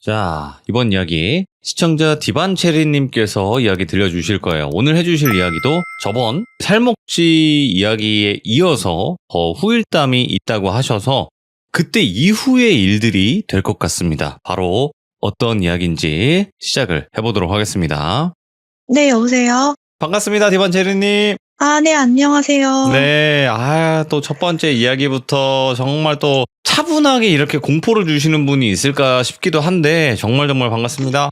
자, 이번 이야기 시청자 디반체리님께서 이야기 들려주실 거예요. 오늘 해주실 이야기도 저번 살목지 이야기에 이어서 더 후일담이 있다고 하셔서 그때 이후의 일들이 될 것 같습니다. 바로 어떤 이야기인지 시작을 해보도록 하겠습니다. 네, 여보세요? 반갑습니다, 디반체리님. 네, 안녕하세요. 네, 또 첫 번째 이야기부터 정말 또 차분하게 이렇게 공포를 주시는 분이 있을까 싶기도 한데 정말 반갑습니다.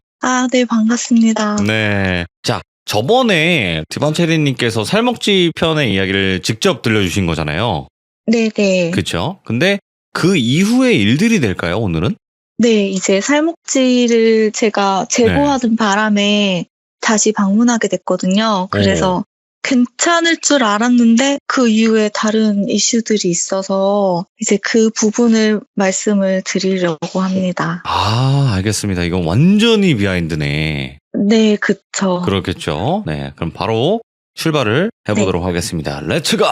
네, 반갑습니다. 네. 자, 저번에 디반체리님께서 살목지 편의 이야기를 직접 들려주신 거잖아요. 네네. 그쵸? 근데 그 이후의 일들이 될까요, 오늘은? 네, 이제 살목지를 제가 제보하던 바람에 다시 방문하게 됐거든요. 그래서 괜찮을 줄 알았는데 그 이후에 다른 이슈들이 있어서 이제 그 부분을 말씀을 드리려고 합니다. 알겠습니다. 이건 완전히 비하인드네. 네, 그쵸. 그렇겠죠. 네, 그럼 바로 출발을 해보도록 하겠습니다. 렛츠 고!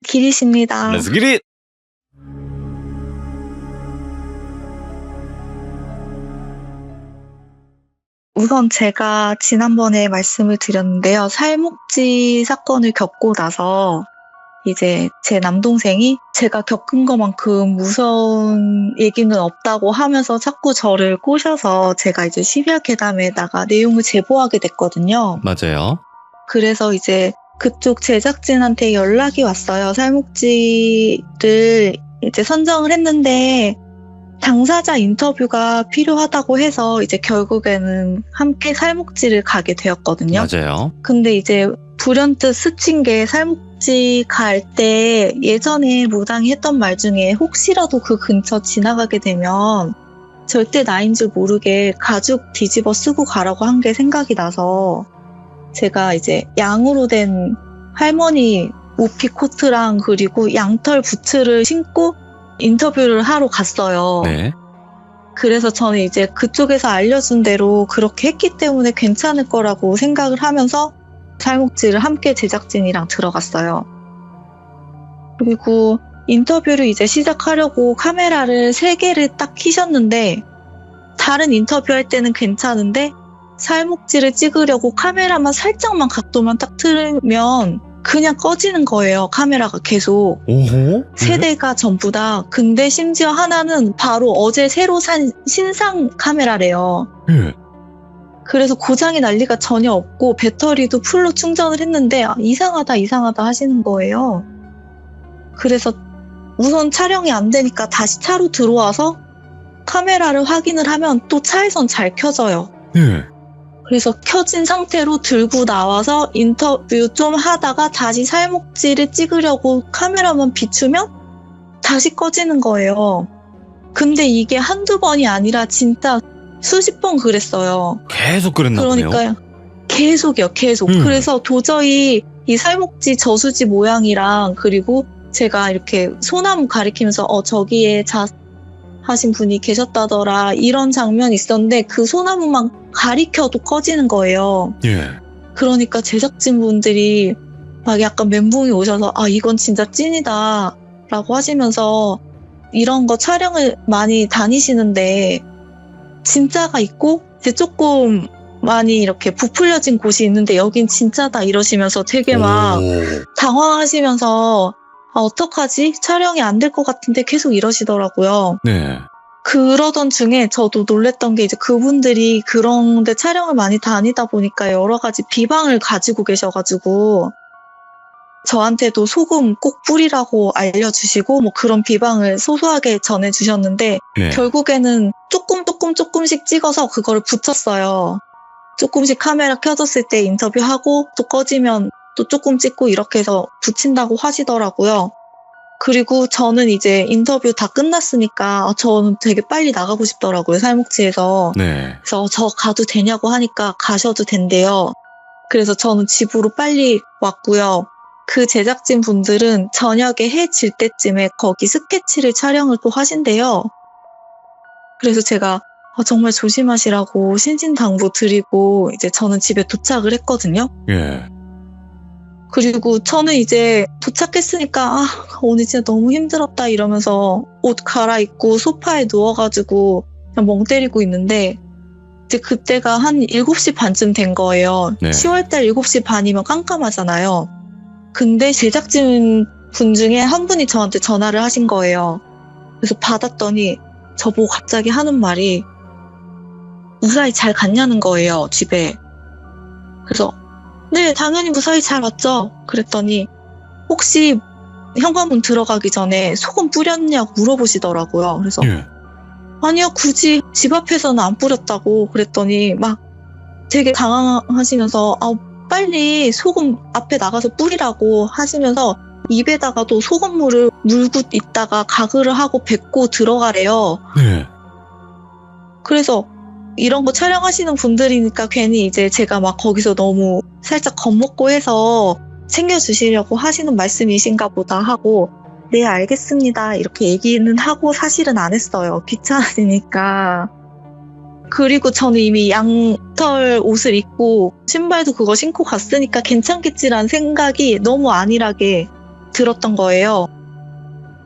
기리십니다. 렛츠 기릿! 우선 제가 지난번에 말씀을 드렸는데요. 살목지 사건을 겪고 나서 이제 제 남동생이 제가 겪은 것만큼 무서운 얘기는 없다고 하면서 자꾸 저를 꼬셔서 제가 이제 12화 괴담에다가 내용을 제보하게 됐거든요. 맞아요. 그래서 이제 그쪽 제작진한테 연락이 왔어요. 살목지를 이제 선정을 했는데 당사자 인터뷰가 필요하다고 해서 이제 결국에는 함께 살목지를 가게 되었거든요. 맞아요. 근데 이제 불현듯 스친 게 살목지 갈 때 예전에 무당이 했던 말 중에 혹시라도 그 근처 지나가게 되면 절대 나인 줄 모르게 가죽 뒤집어 쓰고 가라고 한 게 생각이 나서 제가 이제 양으로 된 할머니 우피 코트랑 그리고 양털 부츠를 신고 인터뷰를 하러 갔어요. 네. 그래서 저는 이제 그쪽에서 알려준 대로 그렇게 했기 때문에 괜찮을 거라고 생각을 하면서 살목지를 함께 제작진이랑 들어갔어요. 그리고 인터뷰를 이제 시작하려고 카메라를 3개를 딱 켜셨는데 다른 인터뷰할 때는 괜찮은데 살목지를 찍으려고 카메라만 살짝만 각도만 딱 틀면 그냥 꺼지는 거예요. 카메라가 계속. 오호? 3대가 전부 다. 근데 심지어 하나는 바로 어제 새로 산 신상 카메라래요. 네. 그래서 고장이 난리가 전혀 없고 배터리도 풀로 충전을 했는데 이상하다 하시는 거예요. 그래서 우선 촬영이 안 되니까 다시 차로 들어와서 카메라를 확인을 하면 또 차에선 잘 켜져요. 네. 그래서 켜진 상태로 들고 나와서 인터뷰 좀 하다가 다시 살목지를 찍으려고 카메라만 비추면 다시 꺼지는 거예요. 근데 이게 한두 번이 아니라 진짜 수십 번 그랬어요. 계속 그랬나 보네요. 그러니까요. 계속이요, 계속. 그래서 도저히 이 살목지 저수지 모양이랑 그리고 제가 이렇게 소나무 가리키면서 저기에 하신 분이 계셨다더라 이런 장면이 있었는데 그 소나무만 가리켜도 꺼지는 거예요. 예. 그러니까 제작진분들이 막 약간 멘붕이 오셔서 이건 진짜 찐이다 라고 하시면서 이런 거 촬영을 많이 다니시는데 진짜가 있고 이제 조금 많이 이렇게 부풀려진 곳이 있는데 여긴 진짜다 이러시면서 되게 막 당황하시면서 어떡하지? 촬영이 안 될 것 같은데 계속 이러시더라고요. 네. 그러던 중에 저도 놀랬던 게 이제 그분들이 그런데 촬영을 많이 다니다 보니까 여러 가지 비방을 가지고 계셔가지고 저한테도 소금 꼭 뿌리라고 알려주시고 뭐 그런 비방을 소소하게 전해주셨는데 결국에는 조금씩 찍어서 그거를 붙였어요. 조금씩 카메라 켜졌을 때 인터뷰하고 또 꺼지면 또 조금 찍고 이렇게 해서 붙인다고 하시더라고요. 그리고 저는 이제 인터뷰 다 끝났으니까 저는 되게 빨리 나가고 싶더라고요. 살목지에서. 네. 그래서 저 가도 되냐고 하니까 가셔도 된대요. 그래서 저는 집으로 빨리 왔고요. 그 제작진 분들은 저녁에 해 질 때쯤에 거기 스케치를 촬영을 또 하신대요. 그래서 제가 정말 조심하시라고 신신당부 드리고 이제 저는 집에 도착을 했거든요. 예. 그리고 저는 이제 도착했으니까 오늘 진짜 너무 힘들었다 이러면서 옷 갈아입고 소파에 누워가지고 그냥 멍 때리고 있는데 이제 그때가 한 7시 반쯤 된 거예요. 네. 10월달 7시 반이면 깜깜하잖아요. 근데 제작진 분 중에 한 분이 저한테 전화를 하신 거예요. 그래서 받았더니 저보고 갑자기 하는 말이 무사히 잘 갔냐는 거예요, 집에. 그래서 네, 당연히 무사히 잘 왔죠. 그랬더니 혹시 현관문 들어가기 전에 소금 뿌렸냐고 물어보시더라고요. 그래서 예. 아니요, 굳이 집 앞에서는 안 뿌렸다고 그랬더니 막 되게 당황하시면서 빨리 소금 앞에 나가서 뿌리라고 하시면서 입에다가도 소금물을 물고 있다가 가글을 하고 뱉고 들어가래요. 네. 그래서 이런 거 촬영하시는 분들이니까 괜히 이제 제가 막 거기서 너무 살짝 겁먹고 해서 챙겨주시려고 하시는 말씀이신가 보다 하고 네, 알겠습니다. 이렇게 얘기는 하고 사실은 안 했어요. 귀찮으니까. 그리고 저는 이미 양털 옷을 입고 신발도 그거 신고 갔으니까 괜찮겠지라는 생각이 너무 안일하게 들었던 거예요.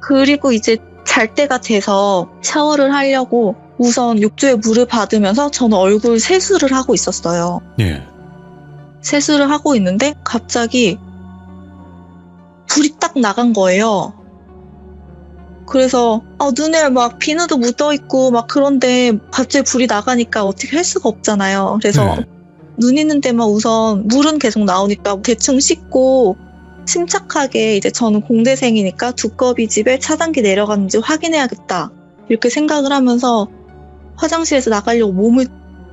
그리고 이제 잘 때가 돼서 샤워를 하려고 우선 욕조에 물을 받으면서 저는 얼굴 세수를 하고 있었어요. 예. 세수를 하고 있는데 갑자기 불이 딱 나간 거예요. 그래서 눈에 막 비누도 묻어있고 막 그런데 갑자기 불이 나가니까 어떻게 할 수가 없잖아요. 그래서 네. 눈 있는 데만 우선 물은 계속 나오니까 대충 씻고 침착하게 이제 저는 공대생이니까 두꺼비 집에 차단기 내려갔는지 확인해야겠다. 이렇게 생각을 하면서 화장실에서 나가려고 몸을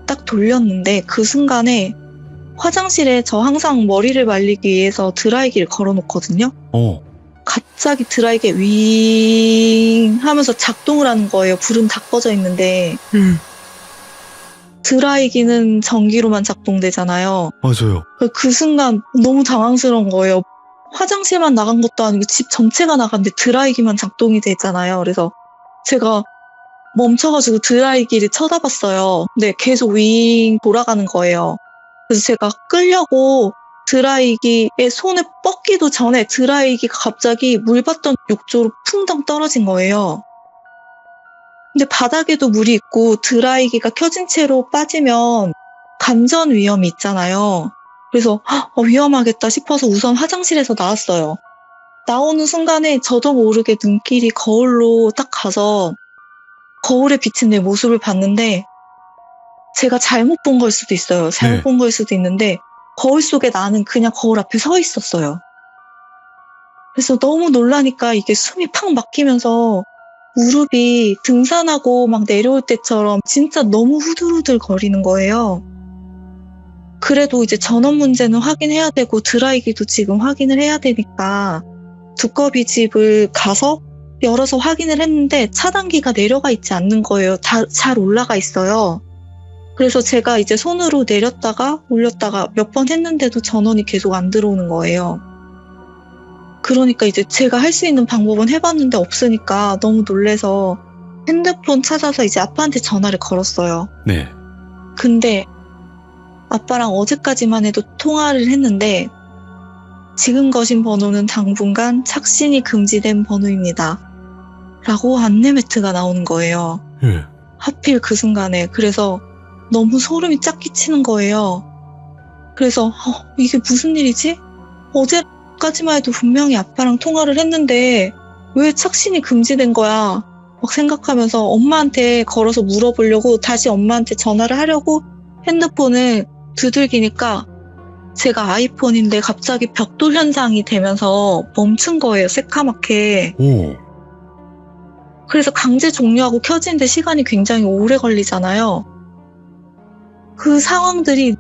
딱 돌렸는데 그 순간에 화장실에 저 항상 머리를 말리기 위해서 드라이기를 걸어놓거든요. 갑자기 드라이기에 윙 하면서 작동을 하는 거예요. 불은 다 꺼져 있는데. 드라이기는 전기로만 작동되잖아요. 맞아요. 그 순간 너무 당황스러운 거예요. 화장실만 나간 것도 아니고 집 전체가 나갔는데 드라이기만 작동이 되잖아요. 그래서 제가 멈춰가지고 드라이기를 쳐다봤어요. 근데 계속 윙 돌아가는 거예요. 그래서 제가 끌려고 드라이기에 손을 뻗기도 전에 드라이기가 갑자기 물 받던 욕조로 풍덩 떨어진 거예요. 근데 바닥에도 물이 있고 드라이기가 켜진 채로 빠지면 감전 위험이 있잖아요. 그래서 위험하겠다 싶어서 우선 화장실에서 나왔어요. 나오는 순간에 저도 모르게 눈길이 거울로 딱 가서 거울에 비친 내 모습을 봤는데 제가 잘못 본 걸 수도 있어요. 잘못 네. 본 걸 수도 있는데 거울 속에 나는 그냥 거울 앞에 서 있었어요. 그래서 너무 놀라니까 이게 숨이 팍 막히면서 무릎이 등산하고 막 내려올 때처럼 진짜 너무 후들후들 거리는 거예요. 그래도 이제 전원 문제는 확인해야 되고 드라이기도 지금 확인을 해야 되니까 두꺼비 집을 가서 열어서 확인을 했는데 차단기가 내려가 있지 않는 거예요. 다 잘 올라가 있어요. 그래서 제가 이제 손으로 내렸다가 올렸다가 몇 번 했는데도 전원이 계속 안 들어오는 거예요. 그러니까 이제 제가 할 수 있는 방법은 해봤는데 없으니까 너무 놀래서 핸드폰 찾아서 이제 아빠한테 전화를 걸었어요. 네. 근데 아빠랑 어제까지만 해도 통화를 했는데 지금 거신 번호는 당분간 착신이 금지된 번호입니다. 라고 안내 매트가 나오는 거예요. 예. 하필 그 순간에. 그래서 너무 소름이 쫙 끼치는 거예요. 그래서 이게 무슨 일이지? 어제까지만 해도 분명히 아빠랑 통화를 했는데 왜 착신이 금지된 거야? 막 생각하면서 엄마한테 걸어서 물어보려고 다시 엄마한테 전화를 하려고 핸드폰을 두들기니까 제가 아이폰인데 갑자기 벽돌 현상이 되면서 멈춘 거예요. 새카맣게. 오. 그래서 강제 종료하고 켜지는데 시간이 굉장히 오래 걸리잖아요. 그 상황들이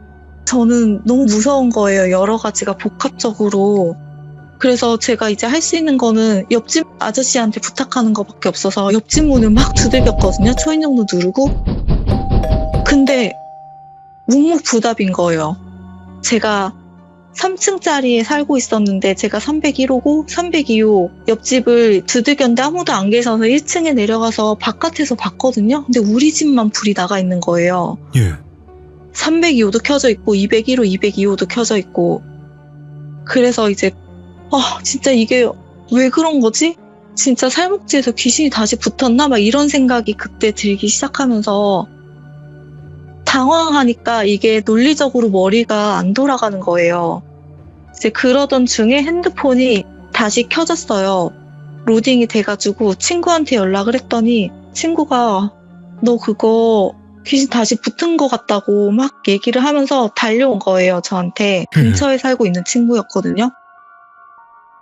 저는 너무 무서운 거예요. 여러 가지가 복합적으로. 그래서 제가 이제 할 수 있는 거는 옆집 아저씨한테 부탁하는 것밖에 없어서 옆집 문을 막 두들겼거든요. 초인종도 누르고. 근데 묵묵부답인 거예요. 제가 3층짜리에 살고 있었는데 제가 301호고 302호 옆집을 두들겼는데 아무도 안 계셔서 1층에 내려가서 바깥에서 봤거든요. 근데 우리 집만 불이 나가 있는 거예요. 예. 302호도 켜져 있고 201호, 202호도 켜져 있고. 그래서 이제 진짜 이게 왜 그런 거지? 진짜 살목지에서 귀신이 다시 붙었나? 막 이런 생각이 그때 들기 시작하면서 당황하니까 이게 논리적으로 머리가 안 돌아가는 거예요. 이제 그러던 중에 핸드폰이 다시 켜졌어요. 로딩이 돼가지고 친구한테 연락을 했더니 친구가 너 그거 귀신 다시 붙은 것 같다고 막 얘기를 하면서 달려온 거예요, 저한테. 근처에 살고 있는 친구였거든요.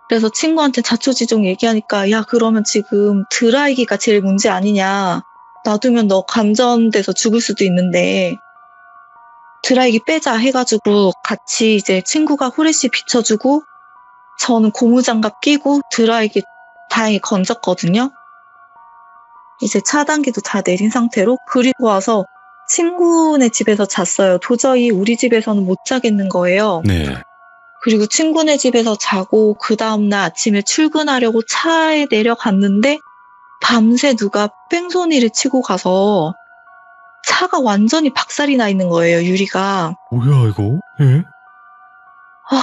그래서 친구한테 자초지종 얘기하니까 야 그러면 지금 드라이기가 제일 문제 아니냐. 놔두면 너 감전돼서 죽을 수도 있는데 드라이기 빼자 해가지고 같이 이제 친구가 후레쉬 비춰주고 저는 고무장갑 끼고 드라이기 다행히 건졌거든요. 이제 차단기도 다 내린 상태로 그리고 와서 친구네 집에서 잤어요. 도저히 우리 집에서는 못 자겠는 거예요. 네. 그리고 친구네 집에서 자고 그 다음날 아침에 출근하려고 차에 내려갔는데 밤새 누가 뺑소니를 치고 가서 차가 완전히 박살이 나 있는 거예요, 유리가. 뭐야 이거? 예?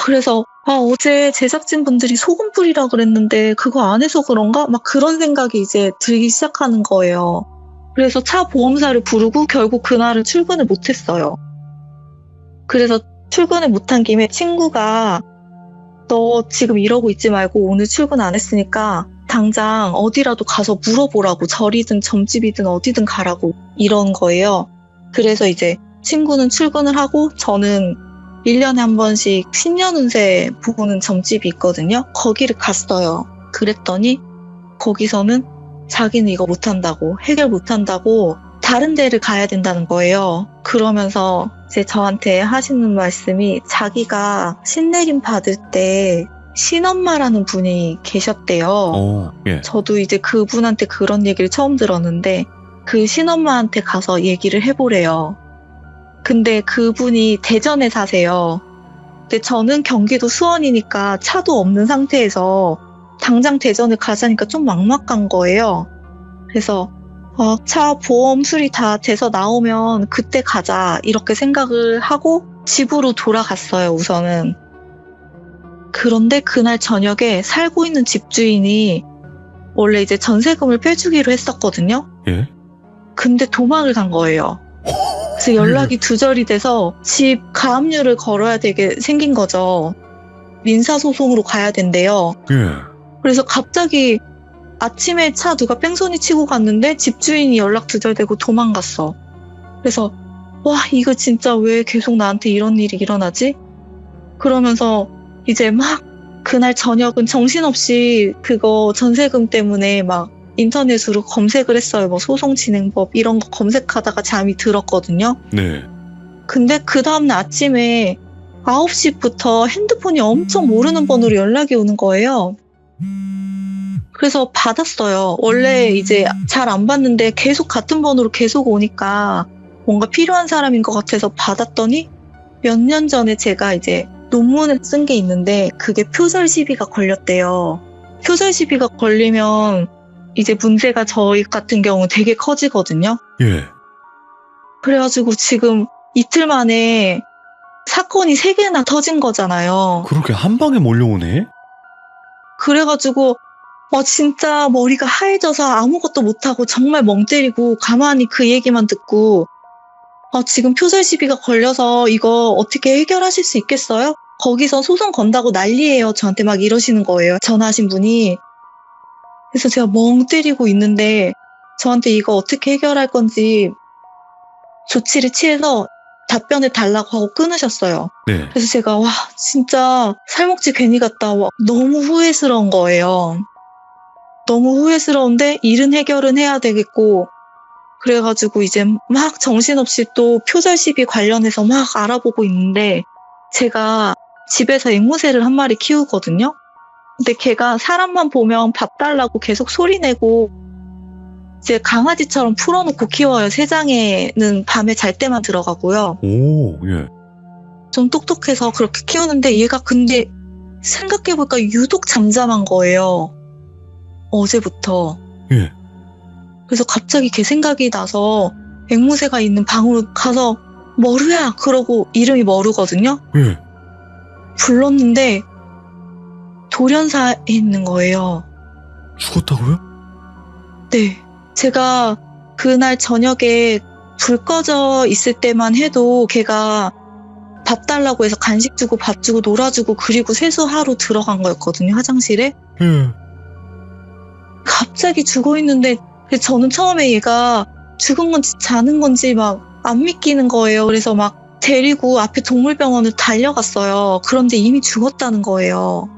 그래서 어제 제작진분들이 소금 뿌리라 그랬는데 그거 안 해서 그런가? 막 그런 생각이 이제 들기 시작하는 거예요. 그래서 차 보험사를 부르고 결국 그날은 출근을 못했어요. 그래서 출근을 못한 김에 친구가 너 지금 이러고 있지 말고 오늘 출근 안 했으니까 당장 어디라도 가서 물어보라고 절이든 점집이든 어디든 가라고 이런 거예요. 그래서 이제 친구는 출근을 하고 저는 1년에 한 번씩 신년운세 보는 점집이 있거든요. 거기를 갔어요. 그랬더니 거기서는 자기는 이거 못한다고 해결 못한다고 다른 데를 가야 된다는 거예요. 그러면서 이제 저한테 하시는 말씀이 자기가 신내림 받을 때 신엄마라는 분이 계셨대요. 예. 저도 이제 그분한테 그런 얘기를 처음 들었는데 그 신엄마한테 가서 얘기를 해보래요. 근데 그분이 대전에 사세요. 근데 저는 경기도 수원이니까 차도 없는 상태에서 당장 대전을 가자니까 좀 막막한 거예요. 그래서 차 보험 수리 다 돼서 나오면 그때 가자 이렇게 생각을 하고 집으로 돌아갔어요, 우선은. 그런데 그날 저녁에 살고 있는 집주인이 원래 이제 전세금을 빼주기로 했었거든요. 예? 근데 도망을 간 거예요. 그래서 연락이 두절이 돼서 집 가압류를 걸어야 되게 생긴 거죠. 민사소송으로 가야 된대요. 예. 그래서 갑자기 아침에 차 누가 뺑소니 치고 갔는데 집주인이 연락 두절되고 도망갔어. 그래서 와 이거 진짜 왜 계속 나한테 이런 일이 일어나지? 그러면서 이제 막 그날 저녁은 정신없이 그거 전세금 때문에 막 인터넷으로 검색을 했어요. 뭐 소송진행법 이런 거 검색하다가 잠이 들었거든요. 네. 근데 그 다음날 아침에 9시부터 핸드폰이 엄청 모르는 번호로 연락이 오는 거예요. 그래서 받았어요. 원래 이제 잘 안 받는데 계속 같은 번호로 계속 오니까 뭔가 필요한 사람인 것 같아서 받았더니 몇 년 전에 제가 이제 논문을 쓴 게 있는데 그게 표절 시비가 걸렸대요. 표절 시비가 걸리면 이제 문제가 저희 같은 경우 되게 커지거든요. 예. 그래가지고 지금 이틀 만에 사건이 3개나 터진 거잖아요. 그렇게 한 방에 몰려오네? 그래가지고 진짜 머리가 하얘져서 아무것도 못하고 정말 멍 때리고 가만히 그 얘기만 듣고 지금 표절 시비가 걸려서 이거 어떻게 해결하실 수 있겠어요? 거기서 소송 건다고 난리예요. 저한테 막 이러시는 거예요. 전화하신 분이. 그래서 제가 멍 때리고 있는데 저한테 이거 어떻게 해결할 건지 조치를 취해서 답변을 달라고 하고 끊으셨어요. 네. 그래서 제가 진짜 살목지 괜히 갔다 너무 후회스러운 거예요. 너무 후회스러운데 일은 해결은 해야 되겠고 그래가지고 이제 막 정신없이 또 표절 시비 관련해서 막 알아보고 있는데 제가 집에서 앵무새를 한 마리 키우거든요. 근데 걔가 사람만 보면 밥 달라고 계속 소리내고 이제 강아지처럼 풀어놓고 키워요. 새장에는 밤에 잘 때만 들어가고요. 오, 예. 좀 똑똑해서 그렇게 키우는데 얘가 근데 생각해보니까 유독 잠잠한 거예요. 어제부터. 예. 그래서 갑자기 걔 생각이 나서 앵무새가 있는 방으로 가서 머루야! 그러고 이름이 머루거든요. 예. 불렀는데 돌연사에 있는 거예요. 죽었다고요? 네. 제가 그날 저녁에 불 꺼져 있을 때만 해도 걔가 밥 달라고 해서 간식 주고 밥 주고 놀아주고 그리고 세수하러 들어간 거였거든요, 화장실에. 예. 갑자기 죽어 있는데 저는 처음에 얘가 죽은 건지 자는 건지 막 안 믿기는 거예요. 그래서 막 데리고 앞에 동물병원을 달려갔어요. 그런데 이미 죽었다는 거예요.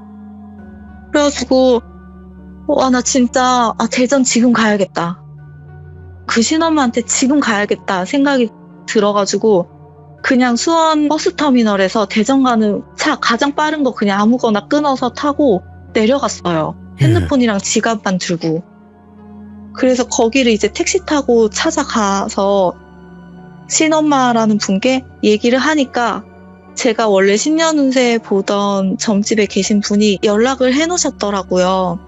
그래가지고 나 진짜 대전 지금 가야겠다. 그 신엄마한테 지금 가야겠다 생각이 들어가지고 그냥 수원 버스터미널에서 대전 가는 차 가장 빠른 거 그냥 아무거나 끊어서 타고 내려갔어요. 핸드폰이랑 지갑만 들고. 그래서 거기를 이제 택시 타고 찾아가서 신엄마라는 분께 얘기를 하니까 제가 원래 신년운세 보던 점집에 계신 분이 연락을 해놓으셨더라고요.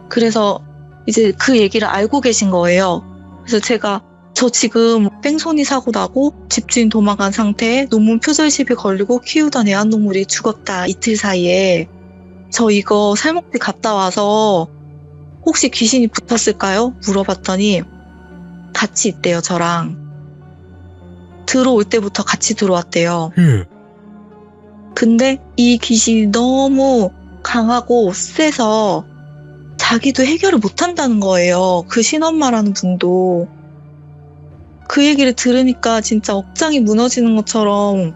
그래서 이제 그 얘기를 알고 계신 거예요. 그래서 제가 저 지금 뺑소니 사고 나고 집주인 도망간 상태에 논문 표절 시비 걸리고 키우던 애완동물이 죽었다 이틀 사이에 저 이거 살목비 갔다 와서 혹시 귀신이 붙었을까요? 물어봤더니 같이 있대요, 저랑. 들어올 때부터 같이 들어왔대요. 예. 근데 이 귀신이 너무 강하고 세서 자기도 해결을 못한다는 거예요. 그 신엄마라는 분도. 그 얘기를 들으니까 진짜 억장이 무너지는 것처럼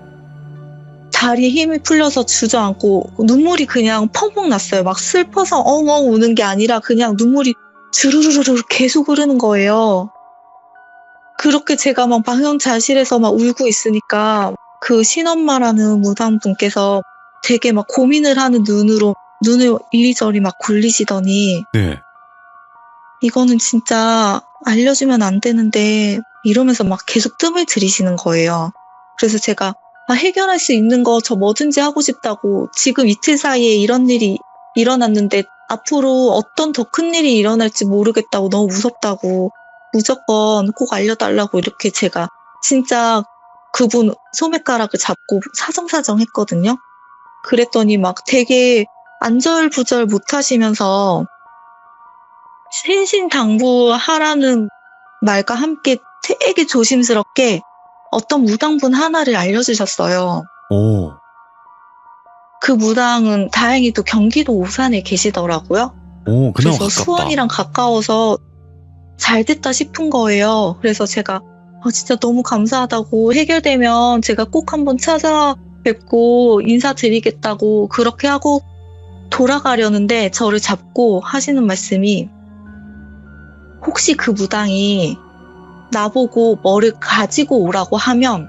다리에 힘이 풀려서 주저앉고 눈물이 그냥 펑펑 났어요. 막 슬퍼서 엉엉 우는 게 아니라 그냥 눈물이 주르르르 계속 흐르는 거예요. 그렇게 제가 막 방형자실에서 막 울고 있으니까 그 신엄마라는 무당분께서 되게 막 고민을 하는 눈으로 눈을 이리저리 막 굴리시더니 네. 이거는 진짜 알려주면 안 되는데 이러면서 막 계속 뜸을 들이시는 거예요. 그래서 제가 해결할 수 있는 거 저 뭐든지 하고 싶다고 지금 이틀 사이에 이런 일이 일어났는데 앞으로 어떤 더 큰 일이 일어날지 모르겠다고 너무 무섭다고 무조건 꼭 알려달라고 이렇게 제가 진짜 그분 소매가락을 잡고 사정사정 했거든요. 그랬더니 막 되게 안절부절 못하시면서 신신당부하라는 말과 함께 되게 조심스럽게 어떤 무당분 하나를 알려주셨어요. 오. 그 무당은 다행히도 경기도 오산에 계시더라고요. 오, 그나마 그래서 가깝다. 수원이랑 가까워서 잘 됐다 싶은 거예요. 그래서 제가 진짜 너무 감사하다고 해결되면 제가 꼭 한번 찾아뵙고 인사드리겠다고 그렇게 하고 돌아가려는데 저를 잡고 하시는 말씀이 혹시 그 무당이 나보고 뭐를 가지고 오라고 하면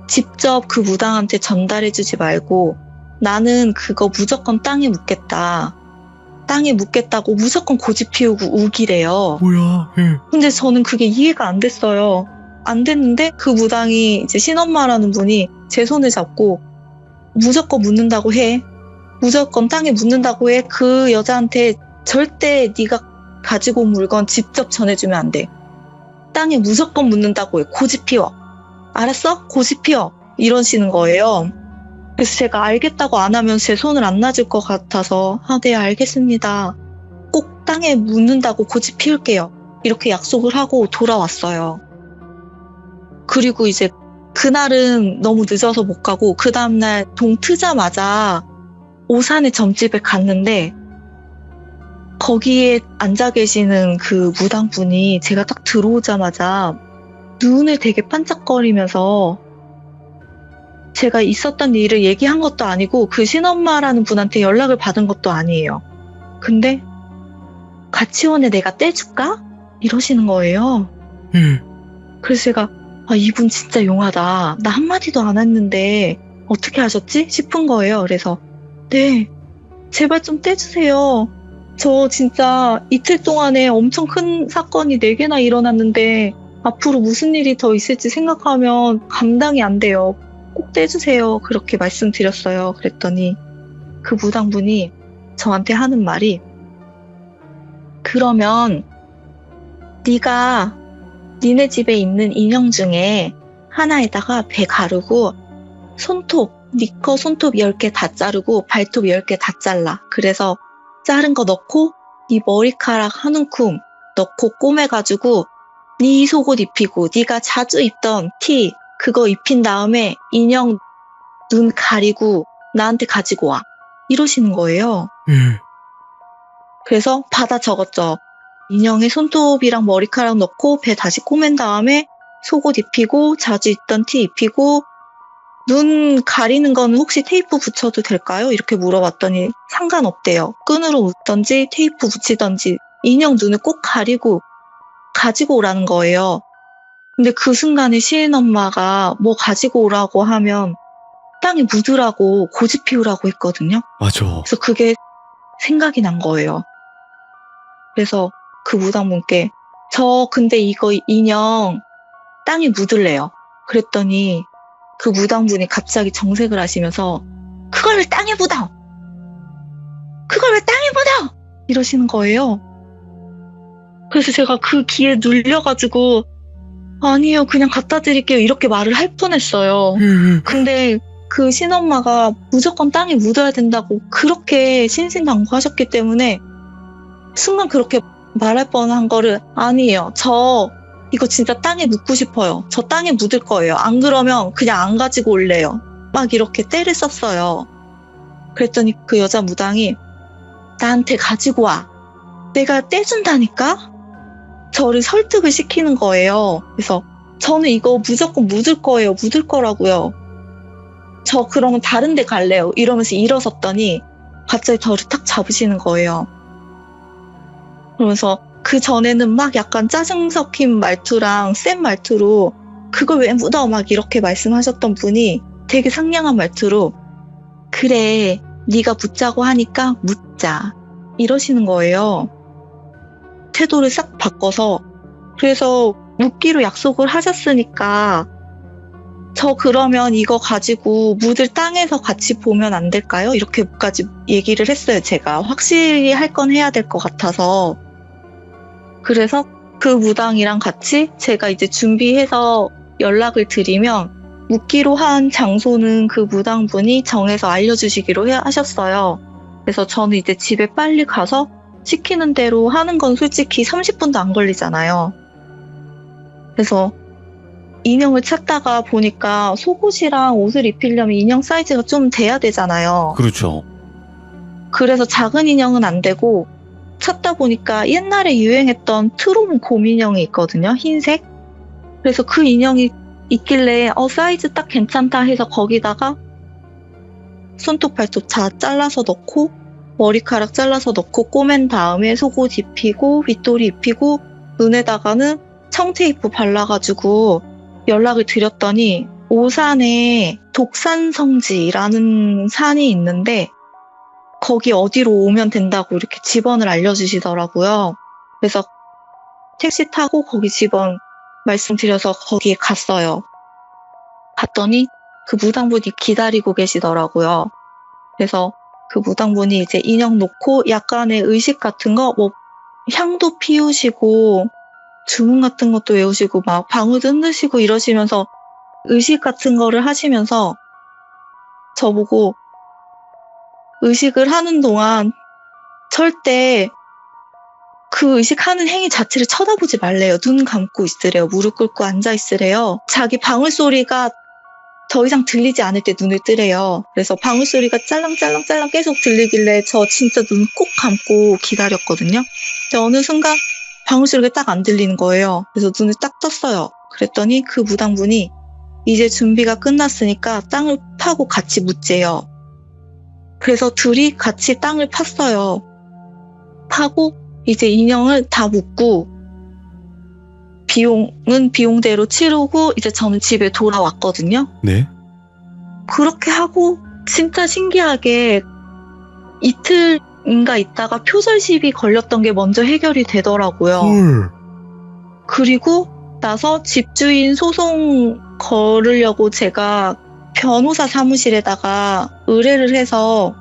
직접 그 무당한테 전달해주지 말고 나는 그거 무조건 땅에 묻겠다. 땅에 묻겠다고 무조건 고집 피우고 우기래요. 뭐야? 예. 근데 저는 그게 이해가 안 됐어요. 안 됐는데 그 무당이 이제 신엄마라는 분이 제 손을 잡고 무조건 묻는다고 해. 무조건 땅에 묻는다고 해. 그 여자한테 절대 네가 가지고 온 물건 직접 전해주면 안 돼. 땅에 무조건 묻는다고 해. 고집 피워. 알았어? 고집 피워. 이러시는 거예요. 그래서 제가 알겠다고 안 하면 제 손을 안 놔줄 것 같아서 네, 알겠습니다. 꼭 땅에 묻는다고 고집 피울게요. 이렇게 약속을 하고 돌아왔어요. 그리고 이제 그날은 너무 늦어서 못 가고 그 다음날 동 트자마자 오산의 점집에 갔는데 거기에 앉아 계시는 그 무당분이 제가 딱 들어오자마자 눈을 되게 반짝거리면서 제가 있었던 일을 얘기한 것도 아니고 그 신엄마라는 분한테 연락을 받은 것도 아니에요. 근데 같이 온 애 내가 떼줄까? 이러시는 거예요. 예. 그래서 제가 이분 진짜 용하다. 나 한마디도 안 했는데 어떻게 하셨지? 싶은 거예요. 그래서 네, 제발 좀 떼주세요. 저 진짜 이틀 동안에 엄청 큰 사건이 4개나 일어났는데 앞으로 무슨 일이 더 있을지 생각하면 감당이 안 돼요. 꼭 떼주세요. 그렇게 말씀드렸어요. 그랬더니 그 무당분이 저한테 하는 말이 그러면 네가 니네 집에 있는 인형 중에 하나에다가 배 가르고 손톱, 네 거 손톱 10개 다 자르고 발톱 10개 다 잘라. 그래서 자른 거 넣고 네 머리카락 한 움큼 넣고 꼬매가지고 네 속옷 입히고 네가 자주 입던 티 그거 입힌 다음에 인형 눈 가리고 나한테 가지고 와. 이러시는 거예요. 예. 그래서 받아 적었죠. 인형에 손톱이랑 머리카락 넣고 배 다시 꼬맨 다음에 속옷 입히고 자주 입던 티 입히고 눈 가리는 거는 혹시 테이프 붙여도 될까요? 이렇게 물어봤더니 상관없대요. 끈으로 묶던지 테이프 붙이던지 인형 눈을 꼭 가리고 가지고 오라는 거예요. 근데 그 순간에 시인엄마가 뭐 가지고 오라고 하면 땅에 묻으라고 고집 피우라고 했거든요. 맞아. 그래서 그게 생각이 난 거예요. 그래서 그 무당분께 저 근데 이거 인형 땅에 묻을래요. 그랬더니 그 무당분이 갑자기 정색을 하시면서 그걸 왜 땅에 묻어? 그걸 왜 땅에 묻어? 이러시는 거예요. 그래서 제가 그 기에 눌려가지고 아니요 그냥 갖다 드릴게요 이렇게 말을 할 뻔했어요. 근데 그 신엄마가 무조건 땅에 묻어야 된다고 그렇게 신신당부하셨기 때문에 순간 그렇게 말할 뻔한 거를 아니에요. 저 이거 진짜 땅에 묻고 싶어요. 저 땅에 묻을 거예요. 안 그러면 그냥 안 가지고 올래요. 막 이렇게 떼를 썼어요. 그랬더니 그 여자 무당이 나한테 가지고 와. 내가 떼준다니까? 저를 설득을 시키는 거예요. 그래서 저는 이거 무조건 묻을 거예요. 묻을 거라고요. 저 그러면 다른 데 갈래요. 이러면서 일어섰더니 갑자기 저를 탁 잡으시는 거예요. 그러면서 그 전에는 막 약간 짜증 섞인 말투랑 센 말투로 그걸 왜 묻어? 막 이렇게 말씀하셨던 분이 되게 상냥한 말투로 그래 네가 묻자고 하니까 묻자 이러시는 거예요. 태도를 싹 바꿔서 그래서 묻기로 약속을 하셨으니까 저 그러면 이거 가지고 묻을 땅에서 같이 보면 안 될까요? 이렇게까지 얘기를 했어요. 제가 확실히 할 건 해야 될 것 같아서. 그래서 그 무당이랑 같이 제가 이제 준비해서 연락을 드리면 묻기로 한 장소는 그 무당분이 정해서 알려주시기로 하셨어요. 그래서 저는 이제 집에 빨리 가서 시키는 대로 하는 건 솔직히 30분도 안 걸리잖아요. 그래서 인형을 찾다가 보니까 속옷이랑 옷을 입히려면 인형 사이즈가 좀 돼야 되잖아요. 그렇죠. 그래서 작은 인형은 안 되고 찾다 보니까 옛날에 유행했던 트롬 곰인형이 있거든요. 흰색. 그래서 그 인형이 있길래 사이즈 딱 괜찮다 해서 거기다가 손톱 발톱 다 잘라서 넣고 머리카락 잘라서 넣고 꼬맨 다음에 속옷 입히고 윗도리 입히고 눈에다가는 청테이프 발라가지고 연락을 드렸더니 오산에 독산성지라는 산이 있는데 거기 어디로 오면 된다고 이렇게 집원을 알려주시더라고요. 그래서 택시 타고 거기 집원 말씀드려서 거기에 갔어요. 갔더니 그 무당분이 기다리고 계시더라고요. 그래서 그 무당분이 이제 인형 놓고 약간의 의식 같은 거, 뭐 향도 피우시고 주문 같은 것도 외우시고 막 방울도 흔드시고 이러시면서 의식 같은 거를 하시면서 저보고 의식을 하는 동안 절대 그 의식하는 행위 자체를 쳐다보지 말래요. 눈 감고 있으래요. 무릎 꿇고 앉아 있으래요. 자기 방울 소리가 더 이상 들리지 않을 때 눈을 뜨래요. 그래서 방울 소리가 짤랑짤랑짤랑 계속 들리길래 저 진짜 눈 꼭 감고 기다렸거든요. 근데 어느 순간 방울 소리가 딱 안 들리는 거예요. 그래서 눈을 딱 떴어요. 그랬더니 그 무당분이 이제 준비가 끝났으니까 땅을 파고 같이 묻재요. 그래서 둘이 같이 땅을 팠어요. 파고 이제 인형을 다 묻고 비용은 비용대로 치르고 이제 저는 집에 돌아왔거든요. 네. 그렇게 하고 진짜 신기하게 이틀인가 있다가 표절 시비 걸렸던 게 먼저 해결이 되더라고요. 헐. 그리고 나서 집주인 소송 걸으려고 제가 변호사 사무실에다가 의뢰를 해서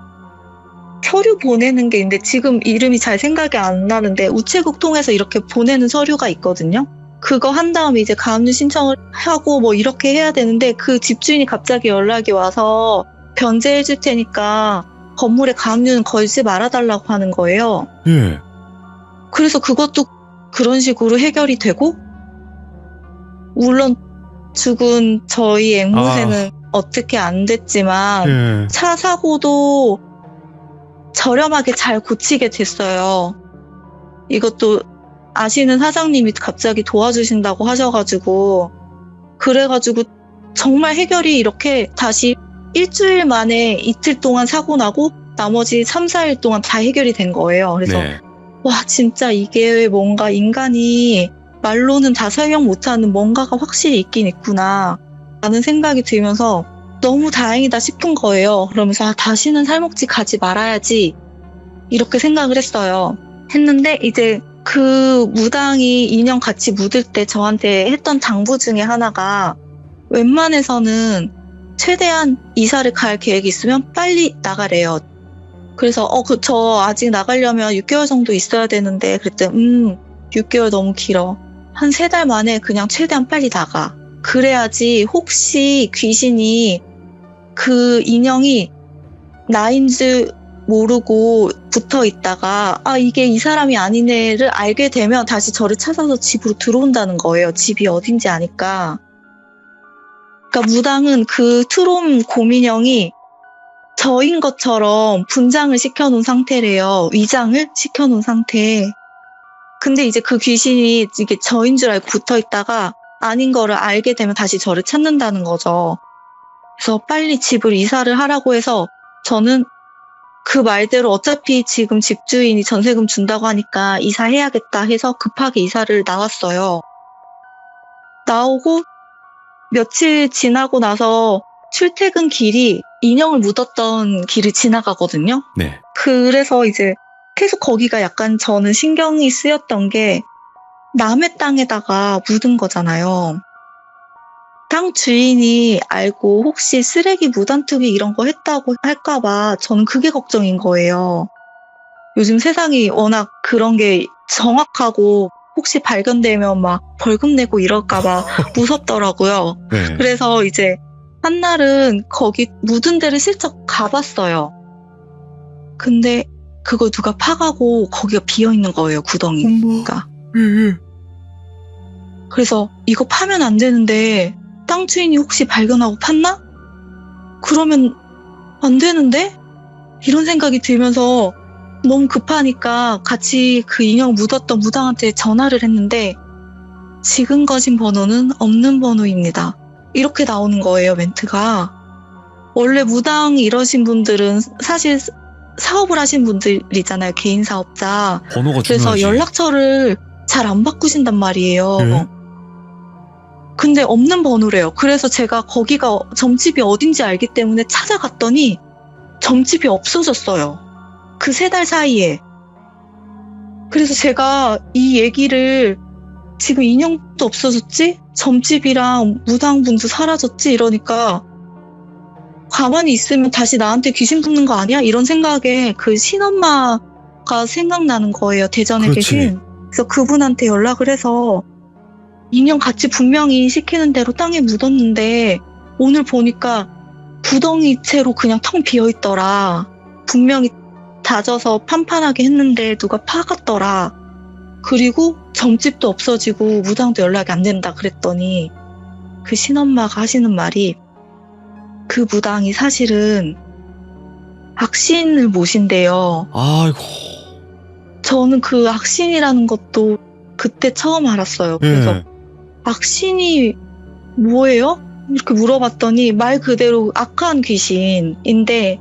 서류 보내는 게 있는데 지금 이름이 잘 생각이 안 나는데 우체국 통해서 이렇게 보내는 서류가 있거든요. 그거 한 다음에 이제 가압류 신청을 하고 뭐 이렇게 해야 되는데 그 집주인이 갑자기 연락이 와서 변제해 줄 테니까 건물에 가압류는 걸지 말아달라고 하는 거예요. 예. 그래서 그것도 그런 식으로 해결이 되고, 물론 죽은 저희 앵무새는 어떻게 안 됐지만 예. 차 사고도 저렴하게 잘 고치게 됐어요. 이것도 아시는 사장님이 갑자기 도와주신다고 하셔가지고, 그래가지고 정말 해결이 이렇게 다시 일주일 만에 이틀 동안 사고 나고 나머지 3, 4일 동안 다 해결이 된 거예요. 그래서 네. 와, 진짜 이게 뭔가 인간이 말로는 다 설명 못하는 뭔가가 확실히 있긴 있구나 라는 생각이 들면서 너무 다행이다 싶은 거예요. 그러면서 다시는 살목지 가지 말아야지 이렇게 생각을 했는데 이제 그 무당이 인형 같이 묻을 때 저한테 했던 당부 중에 하나가, 웬만해서는 최대한 이사를 갈 계획이 있으면 빨리 나가래요. 그래서 저 아직 나가려면 6개월 정도 있어야 되는데, 그랬더니 6개월 너무 길어. 한 3달 만에 그냥 최대한 빨리 나가. 그래야지 혹시 귀신이 그 인형이 나인 줄 모르고 붙어 있다가 이게 이 사람이 아니네를 알게 되면 다시 저를 찾아서 집으로 들어온다는 거예요. 집이 어딘지 아니까. 그러니까 무당은 그 트롬 곰인형이 저인 것처럼 분장을 시켜놓은 상태래요. 위장을 시켜놓은 상태. 근데 이제 그 귀신이 이게 저인 줄 알고 붙어 있다가 아닌 거를 알게 되면 다시 저를 찾는다는 거죠. 그래서 빨리 집을 이사를 하라고 해서 저는 그 말대로 어차피 지금 집주인이 전세금 준다고 하니까 이사해야겠다 해서 급하게 이사를 나왔어요. 나오고 며칠 지나고 나서 출퇴근 길이 인형을 묻었던 길을 지나가거든요. 네. 그래서 이제 계속 거기가 약간 저는 신경이 쓰였던 게, 남의 땅에다가 묻은 거잖아요. 땅 주인이 알고 혹시 쓰레기 무단투기 이런 거 했다고 할까봐 저는 그게 걱정인 거예요. 요즘 세상이 워낙 그런 게 정확하고 혹시 발견되면 막 벌금 내고 이럴까봐 무섭더라고요. 네. 그래서 이제 한날은 거기 묻은 데를 슬쩍 가봤어요. 근데 그걸 누가 파가고 거기가 비어있는 거예요, 구덩이가. 그래서 이거 파면 안 되는데 땅 주인이 혹시 발견하고 팠나? 그러면 안 되는데? 이런 생각이 들면서 너무 급하니까 같이 그 인형 묻었던 무당한테 전화를 했는데, 지금 거신 번호는 없는 번호입니다. 이렇게 나오는 거예요, 멘트가. 원래 무당 이러신 분들은 사실 사업을 하신 분들이잖아요, 개인 사업자. 번호가 그래서 중요하지. 연락처를 잘 안 바꾸신단 말이에요. 네? 근데 없는 번호래요. 그래서 제가 거기가 점집이 어딘지 알기 때문에 찾아갔더니 점집이 없어졌어요. 그 3달 사이에. 그래서 제가 이 얘기를, 지금 인형도 없어졌지? 점집이랑 무당분도 사라졌지? 이러니까 가만히 있으면 다시 나한테 귀신 붙는 거 아니야? 이런 생각에 그 신엄마가 생각나는 거예요. 대전에 그렇지. 계신. 그래서 그분한테 연락을 해서 인형 같이 분명히 시키는 대로 땅에 묻었는데 오늘 보니까 구덩이채로 그냥 텅 비어있더라. 분명히 다져서 판판하게 했는데 누가 파갔더라. 그리고 점집도 없어지고 무당도 연락이 안 된다 그랬더니 그 신엄마가 하시는 말이, 그 무당이 사실은 악신을 모신대요. 아이고. 저는 그 악신이라는 것도 그때 처음 알았어요. 그래서 예. 악신이 뭐예요? 이렇게 물어봤더니 말 그대로 악한 귀신인데,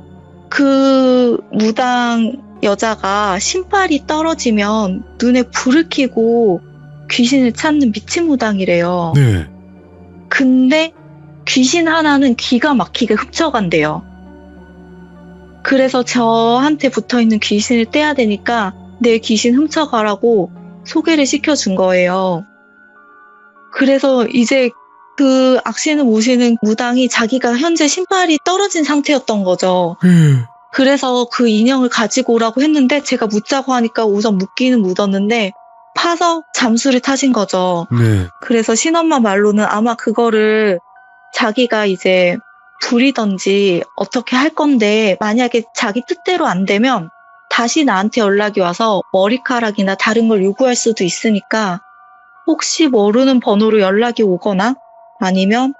그 무당 여자가 신발이 떨어지면 눈에 불을 켜고 귀신을 찾는 미친 무당이래요. 네. 근데 귀신 하나는 기가 막히게 흡쳐간대요. 그래서 저한테 붙어있는 귀신을 떼야 되니까 내 귀신 훔쳐가라고 소개를 시켜준 거예요. 그래서 이제 그 악신을 모시는 무당이 자기가 현재 신발이 떨어진 상태였던 거죠. 그래서 그 인형을 가지고 오라고 했는데 제가 묻자고 하니까 우선 묻기는 묻었는데 파서 잠수를 타신 거죠. 네. 그래서 신엄마 말로는 아마 그거를 자기가 이제 둘이든지 어떻게 할 건데 만약에 자기 뜻대로 안 되면 다시 나한테 연락이 와서 머리카락이나 다른 걸 요구할 수도 있으니까 혹시 모르는 번호로 연락이 오거나 아니면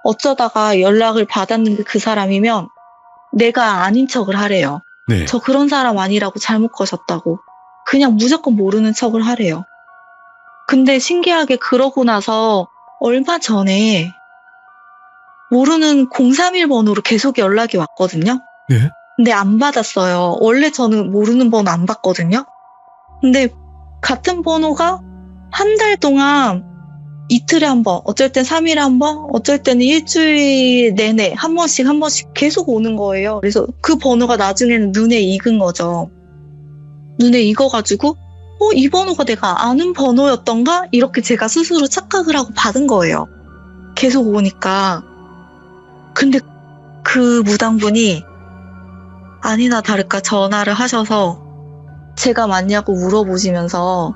어쩌다가 연락을 받았는데 그 사람이면 내가 아닌 척을 하래요. 네. 저 그런 사람 아니라고 잘못 거셨다고. 그냥 무조건 모르는 척을 하래요. 근데 신기하게 그러고 나서 얼마 전에 모르는 031 번호로 계속 연락이 왔거든요. 네. 근데 안 받았어요. 원래 저는 모르는 번호 안 받거든요. 근데 같은 번호가 한 달 동안 이틀에 한 번, 어쩔 땐 3일에 한 번, 어쩔 때는 일주일 내내 한 번씩 계속 오는 거예요. 그래서 그 번호가 나중에는 눈에 익은 거죠. 눈에 익어가지고 이 번호가 내가 아는 번호였던가? 이렇게 제가 스스로 착각을 하고 받은 거예요. 계속 오니까. 근데 그 무당분이 아니나 다를까 전화를 하셔서 제가 맞냐고 물어보시면서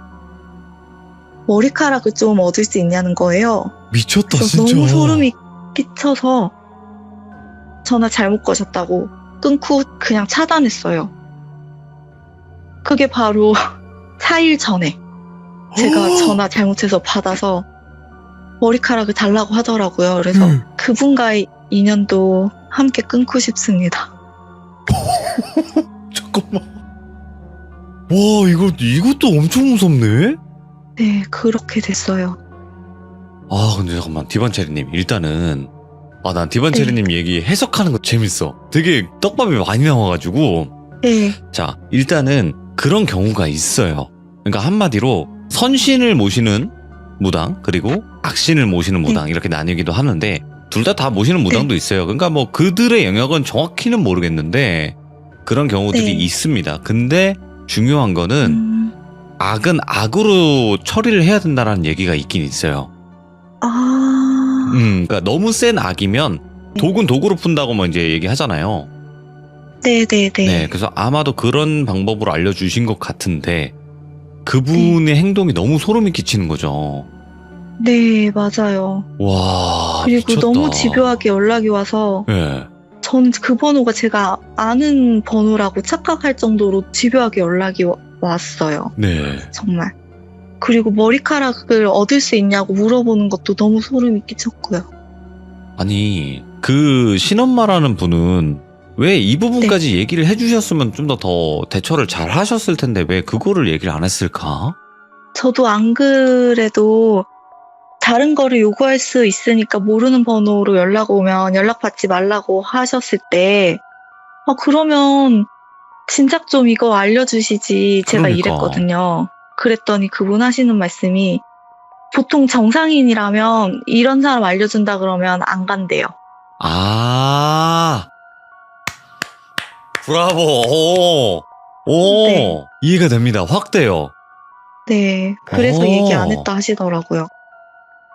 머리카락을 좀 얻을 수 있냐는 거예요. 미쳤다, 그래서 진짜. 너무 소름이 끼쳐서 전화 잘못 거셨다고 끊고 그냥 차단했어요. 그게 바로 4일 전에 제가 전화 잘못해서 받아서 머리카락을 달라고 하더라고요. 그래서 그분과의 인연도 함께 끊고 싶습니다. 잠깐만. 와, 이것도 엄청 무섭네? 네, 그렇게 됐어요. 아, 근데 잠깐만. 디반체리님, 일단은, 난 디반체리님 얘기 해석하는 거 재밌어. 되게 떡밥이 많이 나와가지고. 네, 자, 일단은 그런 경우가 있어요. 그러니까 한마디로 선신을 모시는 무당, 그리고 악신을 모시는 무당, 이렇게 나뉘기도 하는데, 둘 다 모시는 무당도 있어요. 그러니까 뭐 그들의 영역은 정확히는 모르겠는데, 그런 경우들이 네. 있습니다. 근데 중요한 거는, 악은 악으로 처리를 해야 된다는 얘기가 있긴 있어요. 그러니까 너무 센 악이면 독은 독으로 푼다고 뭐 이제 얘기하잖아요. 네네네. 네, 그래서 아마도 그런 방법으로 알려주신 것 같은데 그분의 행동이 너무 소름이 끼치는 거죠. 네, 맞아요. 와, 그리고 미쳤다. 너무 집요하게 연락이 와서 네. 전 그 번호가 제가 아는 번호라고 착각할 정도로 집요하게 연락이 왔어요. 네. 정말. 그리고 머리카락을 얻을 수 있냐고 물어보는 것도 너무 소름이 끼쳤고요. 아니, 그 신엄마라는 분은 왜 이 부분까지 얘기를 해주셨으면 좀 더 대처를 잘 하셨을 텐데 왜 그거를 얘기를 안 했을까? 저도 안 그래도 다른 거를 요구할 수 있으니까 모르는 번호로 연락 오면 연락받지 말라고 하셨을 때 그러면 진작 좀 이거 알려주시지 제가 그러니까. 이랬거든요. 그랬더니 그분 하시는 말씀이 보통 정상인이라면 이런 사람 알려준다 그러면 안 간대요. 아, 브라보. 오, 네. 이해가 됩니다. 확 돼요. 네, 그래서 오. 얘기 안 했다 하시더라고요.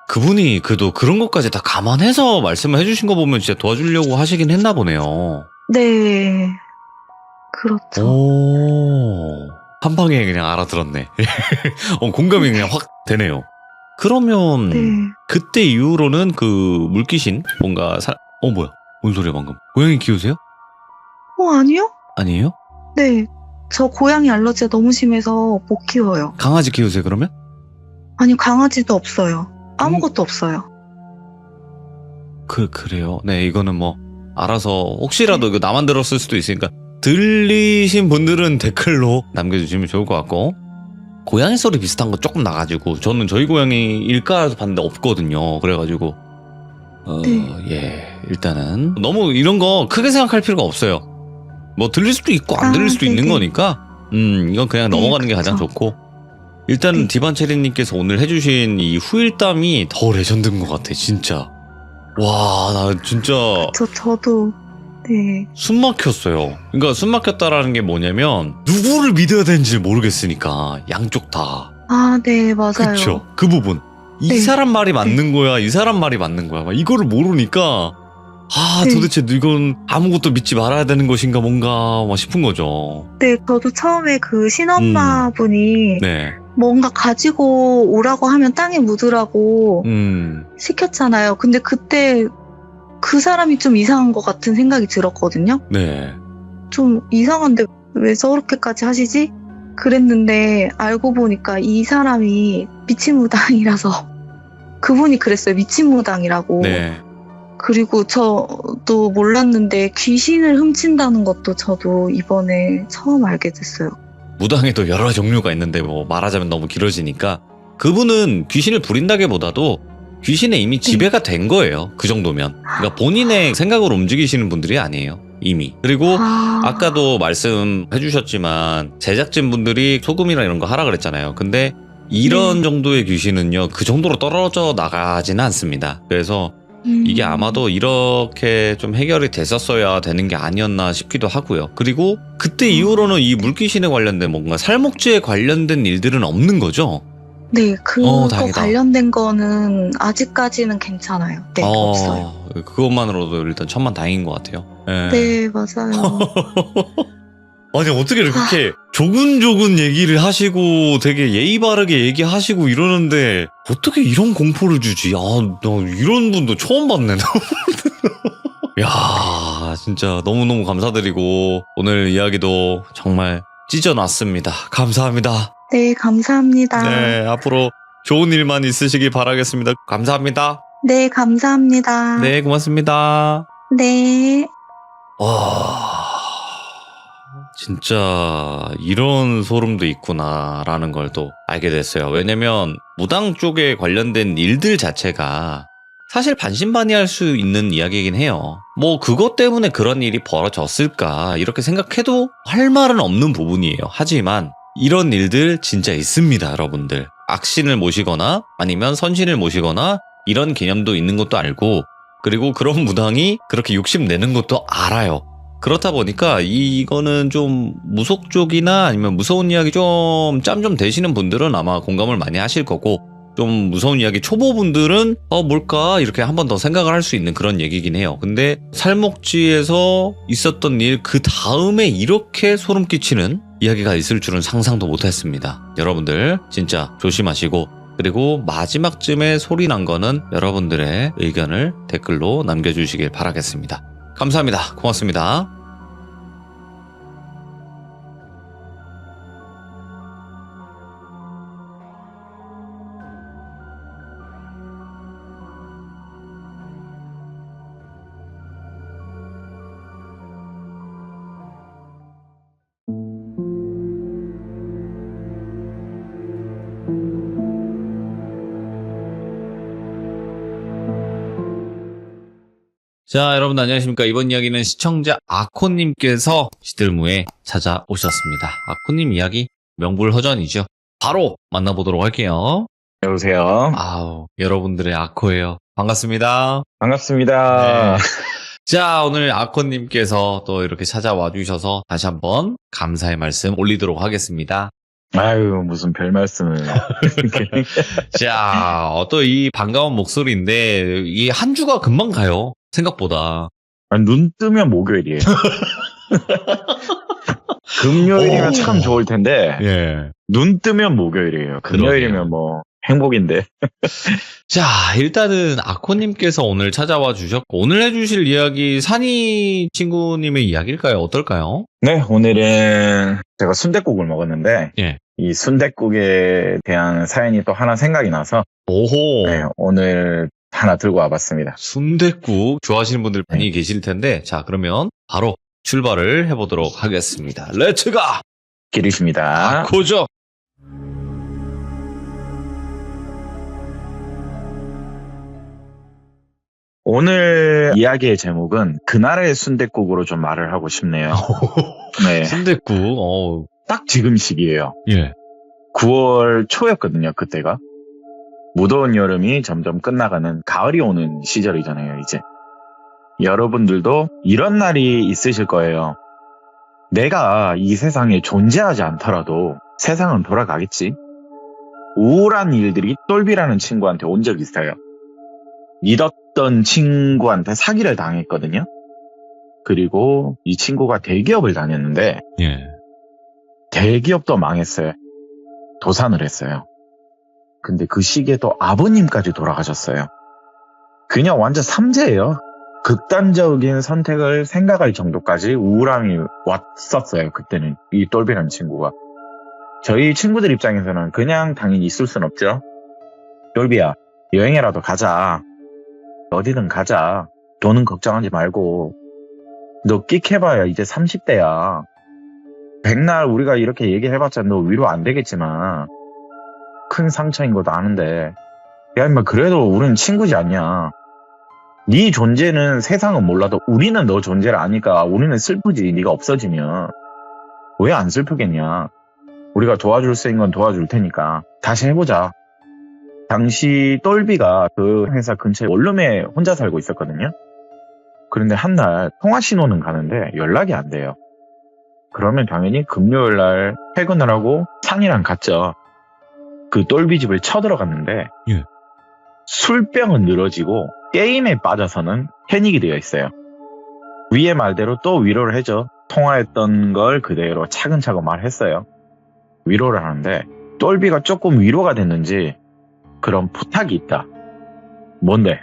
그분이 그래도 그런 것까지 다 감안해서 말씀을 해주신 거 보면 진짜 도와주려고 하시긴 했나 보네요. 네, 그렇죠. 오, 한 방에 그냥 알아들었네. 공감이 그냥 확 되네요. 그러면 네. 그때 이후로는 그 물귀신 뭔가 뭐야? 뭔 소리야 방금? 고양이 키우세요? 아니요? 아니에요? 네, 저 고양이 알러지가 너무 심해서 못 키워요. 강아지 키우세요 그러면? 아니, 강아지도 없어요. 아무것도 없어요. 그래요. 네, 이거는 뭐 알아서 혹시라도 이거 나만 들었을 수도 있으니까 들리신 분들은 댓글로 남겨주시면 좋을 것 같고, 고양이 소리 비슷한 거 조금 나가지고 저는 저희 고양이일까 해서 봤는데 없거든요. 그래가지고 예, 일단은 너무 이런 거 크게 생각할 필요가 없어요. 뭐 들릴 수도 있고 안 들릴 수도 있는 네네. 거니까 이건 그냥 네, 넘어가는 게 가장 그쵸. 좋고, 일단은 네. 디반체리님께서 오늘 해주신 이 후일담이 더 레전드인 것 같아 진짜. 와, 나 진짜 저도, 네. 숨 막혔어요. 그러니까 숨 막혔다라는 게 뭐냐면 누구를 믿어야 되는지 모르겠으니까 양쪽 다. 네, 맞아요. 그쵸? 그 부분. 이 네. 사람 말이 맞는 거야, 이 사람 말이 맞는 거야. 막 이거를 모르니까 네. 도대체 이건 아무것도 믿지 말아야 되는 것인가 뭔가 막 싶은 거죠. 네, 저도 처음에 그 신엄마 분이 네. 뭔가 가지고 오라고 하면 땅에 묻으라고 음. 시켰잖아요. 근데 그때 그 사람이 좀 이상한 것 같은 생각이 들었거든요. 네. 좀 이상한데 왜 저렇게까지 하시지? 그랬는데 알고 보니까 이 사람이 미친무당이라서 그분이 그랬어요. 미친무당이라고. 네. 그리고 저도 몰랐는데 귀신을 훔친다는 것도 저도 이번에 처음 알게 됐어요. 무당에도 여러 종류가 있는데 뭐 말하자면 너무 길어지니까 그분은 귀신을 부린다기보다도 귀신에 이미 지배가 된 거예요. 그 정도면. 그러니까 본인의 생각으로 움직이시는 분들이 아니에요. 이미. 그리고 아까도 말씀해 주셨지만 제작진 분들이 소금이나 이런 거 하라 그랬잖아요. 근데 이런 정도의 귀신은요, 그 정도로 떨어져 나가지는 않습니다. 그래서 이게 아마도 이렇게 좀 해결이 됐었어야 되는 게 아니었나 싶기도 하고요. 그리고 그때 이후로는 이 물귀신에 관련된 뭔가 살목지에 관련된 일들은 없는 거죠? 네, 그거 다행이다. 관련된 거는 아직까지는 괜찮아요. 네, 없어요. 그것만으로도 일단 천만다행인 것 같아요. 네. 네, 맞아요. 아니 어떻게 이렇게 조근조근 얘기를 하시고 되게 예의 바르게 얘기하시고 이러는데 어떻게 이런 공포를 주지? 나 이런 분도 처음 봤네. 야, 진짜 너무너무 감사드리고 오늘 이야기도 정말 찢어놨습니다. 감사합니다. 네, 감사합니다. 네, 앞으로 좋은 일만 있으시길 바라겠습니다. 감사합니다. 네, 감사합니다. 네, 고맙습니다. 네. 와, 진짜 이런 소름도 있구나라는 걸 또 알게 됐어요. 왜냐면 무당 쪽에 관련된 일들 자체가 사실 반신반의할 수 있는 이야기이긴 해요. 뭐 그것 때문에 그런 일이 벌어졌을까 이렇게 생각해도 할 말은 없는 부분이에요. 하지만 이런 일들 진짜 있습니다, 여러분들. 악신을 모시거나 아니면 선신을 모시거나 이런 개념도 있는 것도 알고, 그리고 그런 무당이 그렇게 욕심내는 것도 알아요. 그렇다 보니까 이거는 좀 무속 쪽이나 아니면 무서운 이야기 좀 짬 좀 되시는 분들은 아마 공감을 많이 하실 거고, 좀 무서운 이야기 초보분들은 뭘까 이렇게 한 번 더 생각을 할 수 있는 그런 얘기긴 해요. 근데 살목지에서 있었던 일 그 다음에 이렇게 소름 끼치는 이야기가 있을 줄은 상상도 못했습니다. 여러분들 진짜 조심하시고, 그리고 마지막쯤에 소리 난 거는 여러분들의 의견을 댓글로 남겨주시길 바라겠습니다. 감사합니다. 고맙습니다. 자, 여러분 안녕하십니까. 이번 이야기는 시청자 아코님께서 시들무에 찾아오셨습니다. 아코님 이야기 명불허전이죠. 바로 만나보도록 할게요. 여보세요. 아우, 여러분들의 아코예요. 반갑습니다. 반갑습니다. 네. 자, 오늘 아코님께서 또 이렇게 찾아와 주셔서 다시 한번 감사의 말씀 올리도록 하겠습니다. 아유, 무슨 별 말씀을. 자, 또 이 반가운 목소리인데 이 한 주가 금방 가요. 생각보다. 아니, 눈 뜨면 목요일이에요. 금요일이면 참 좋을 텐데, 예. 눈 뜨면 목요일이에요. 금요일이면 뭐, 행복인데. 자, 일단은 아코님께서 오늘 찾아와 주셨고, 오늘 해주실 이야기 산이 친구님의 이야기일까요? 어떨까요? 네, 오늘은 제가 순댓국을 먹었는데, 예. 이 순댓국에 대한 사연이 또 하나 생각이 나서, 오호. 네, 오늘 하나 들고 와봤습니다. 순댓국 좋아하시는 분들 많이 계실 텐데, 자, 그러면 바로 출발을 해보도록 하겠습니다. 렛츠가! 기르십니다. 아코죠! 오늘 이야기의 제목은 그날의 순댓국으로 좀 말을 하고 싶네요. 네, 순댓국, 딱 지금 시기예요. 예. 9월 초였거든요, 그때가. 무더운 여름이 점점 끝나가는 가을이 오는 시절이잖아요, 이제. 여러분들도 이런 날이 있으실 거예요. 내가 이 세상에 존재하지 않더라도 세상은 돌아가겠지. 우울한 일들이 똘비라는 친구한테 온 적이 있어요. 믿었던 친구한테 사기를 당했거든요. 그리고 이 친구가 대기업을 다녔는데 예. 대기업도 망했어요. 도산을 했어요. 근데 그 시기에 또 아버님까지 돌아가셨어요. 그냥 완전 삼재예요. 극단적인 선택을 생각할 정도까지 우울함이 왔었어요. 그때는 이 똘비라는 친구가. 저희 친구들 입장에서는 그냥 당연히 있을 순 없죠. 똘비야, 여행이라도 가자. 어디든 가자. 돈은 걱정하지 말고. 너 끽해봐야 이제 30대야. 백날 우리가 이렇게 얘기해봤자 너 위로 안 되겠지만 큰 상처인 것도 아는데, 야 임마, 그래도 우린 친구지 않냐. 네 존재는 세상은 몰라도 우리는 너 존재를 아니까 우리는 슬프지. 네가 없어지면 왜 안 슬프겠냐. 우리가 도와줄 수 있는 건 도와줄 테니까 다시 해보자. 당시 똘비가 그 회사 근처에 원룸에 혼자 살고 있었거든요. 그런데 한 날 통화 신호는 가는데 연락이 안 돼요. 그러면 당연히 금요일 날 퇴근을 하고 산이랑 갔죠. 그 똘비 집을 쳐들어갔는데 예. 술병은 늘어지고 게임에 빠져서는 패닉이 되어 있어요. 위의 말대로 또 위로를 해줘. 통화했던 걸 그대로 차근차근 말했어요. 위로를 하는데 똘비가 조금 위로가 됐는지 그런 부탁이 있다. 뭔데?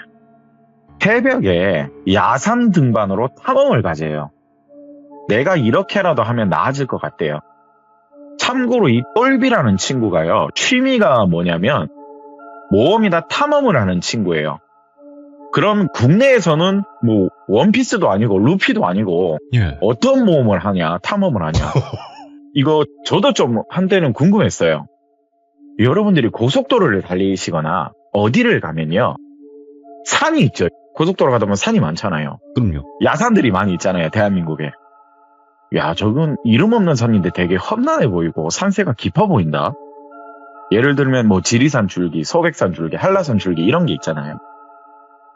새벽에 야산 등반으로 탐험을 가재요. 내가 이렇게라도 하면 나아질 것 같대요. 참고로 이 똘비라는 친구가요, 취미가 뭐냐면 모험이다 탐험을 하는 친구예요. 그럼 국내에서는 뭐 원피스도 아니고 루피도 아니고 예. 어떤 모험을 하냐, 탐험을 하냐. 이거 저도 좀 한때는 궁금했어요. 여러분들이 고속도로를 달리시거나 어디를 가면요, 산이 있죠. 고속도로 가다 보면 산이 많잖아요. 그럼요. 야산들이 많이 있잖아요, 대한민국에. 야, 저건 이름 없는 산인데 되게 험난해 보이고 산세가 깊어 보인다. 예를 들면 뭐 지리산 줄기, 소백산 줄기, 한라산 줄기 이런 게 있잖아요.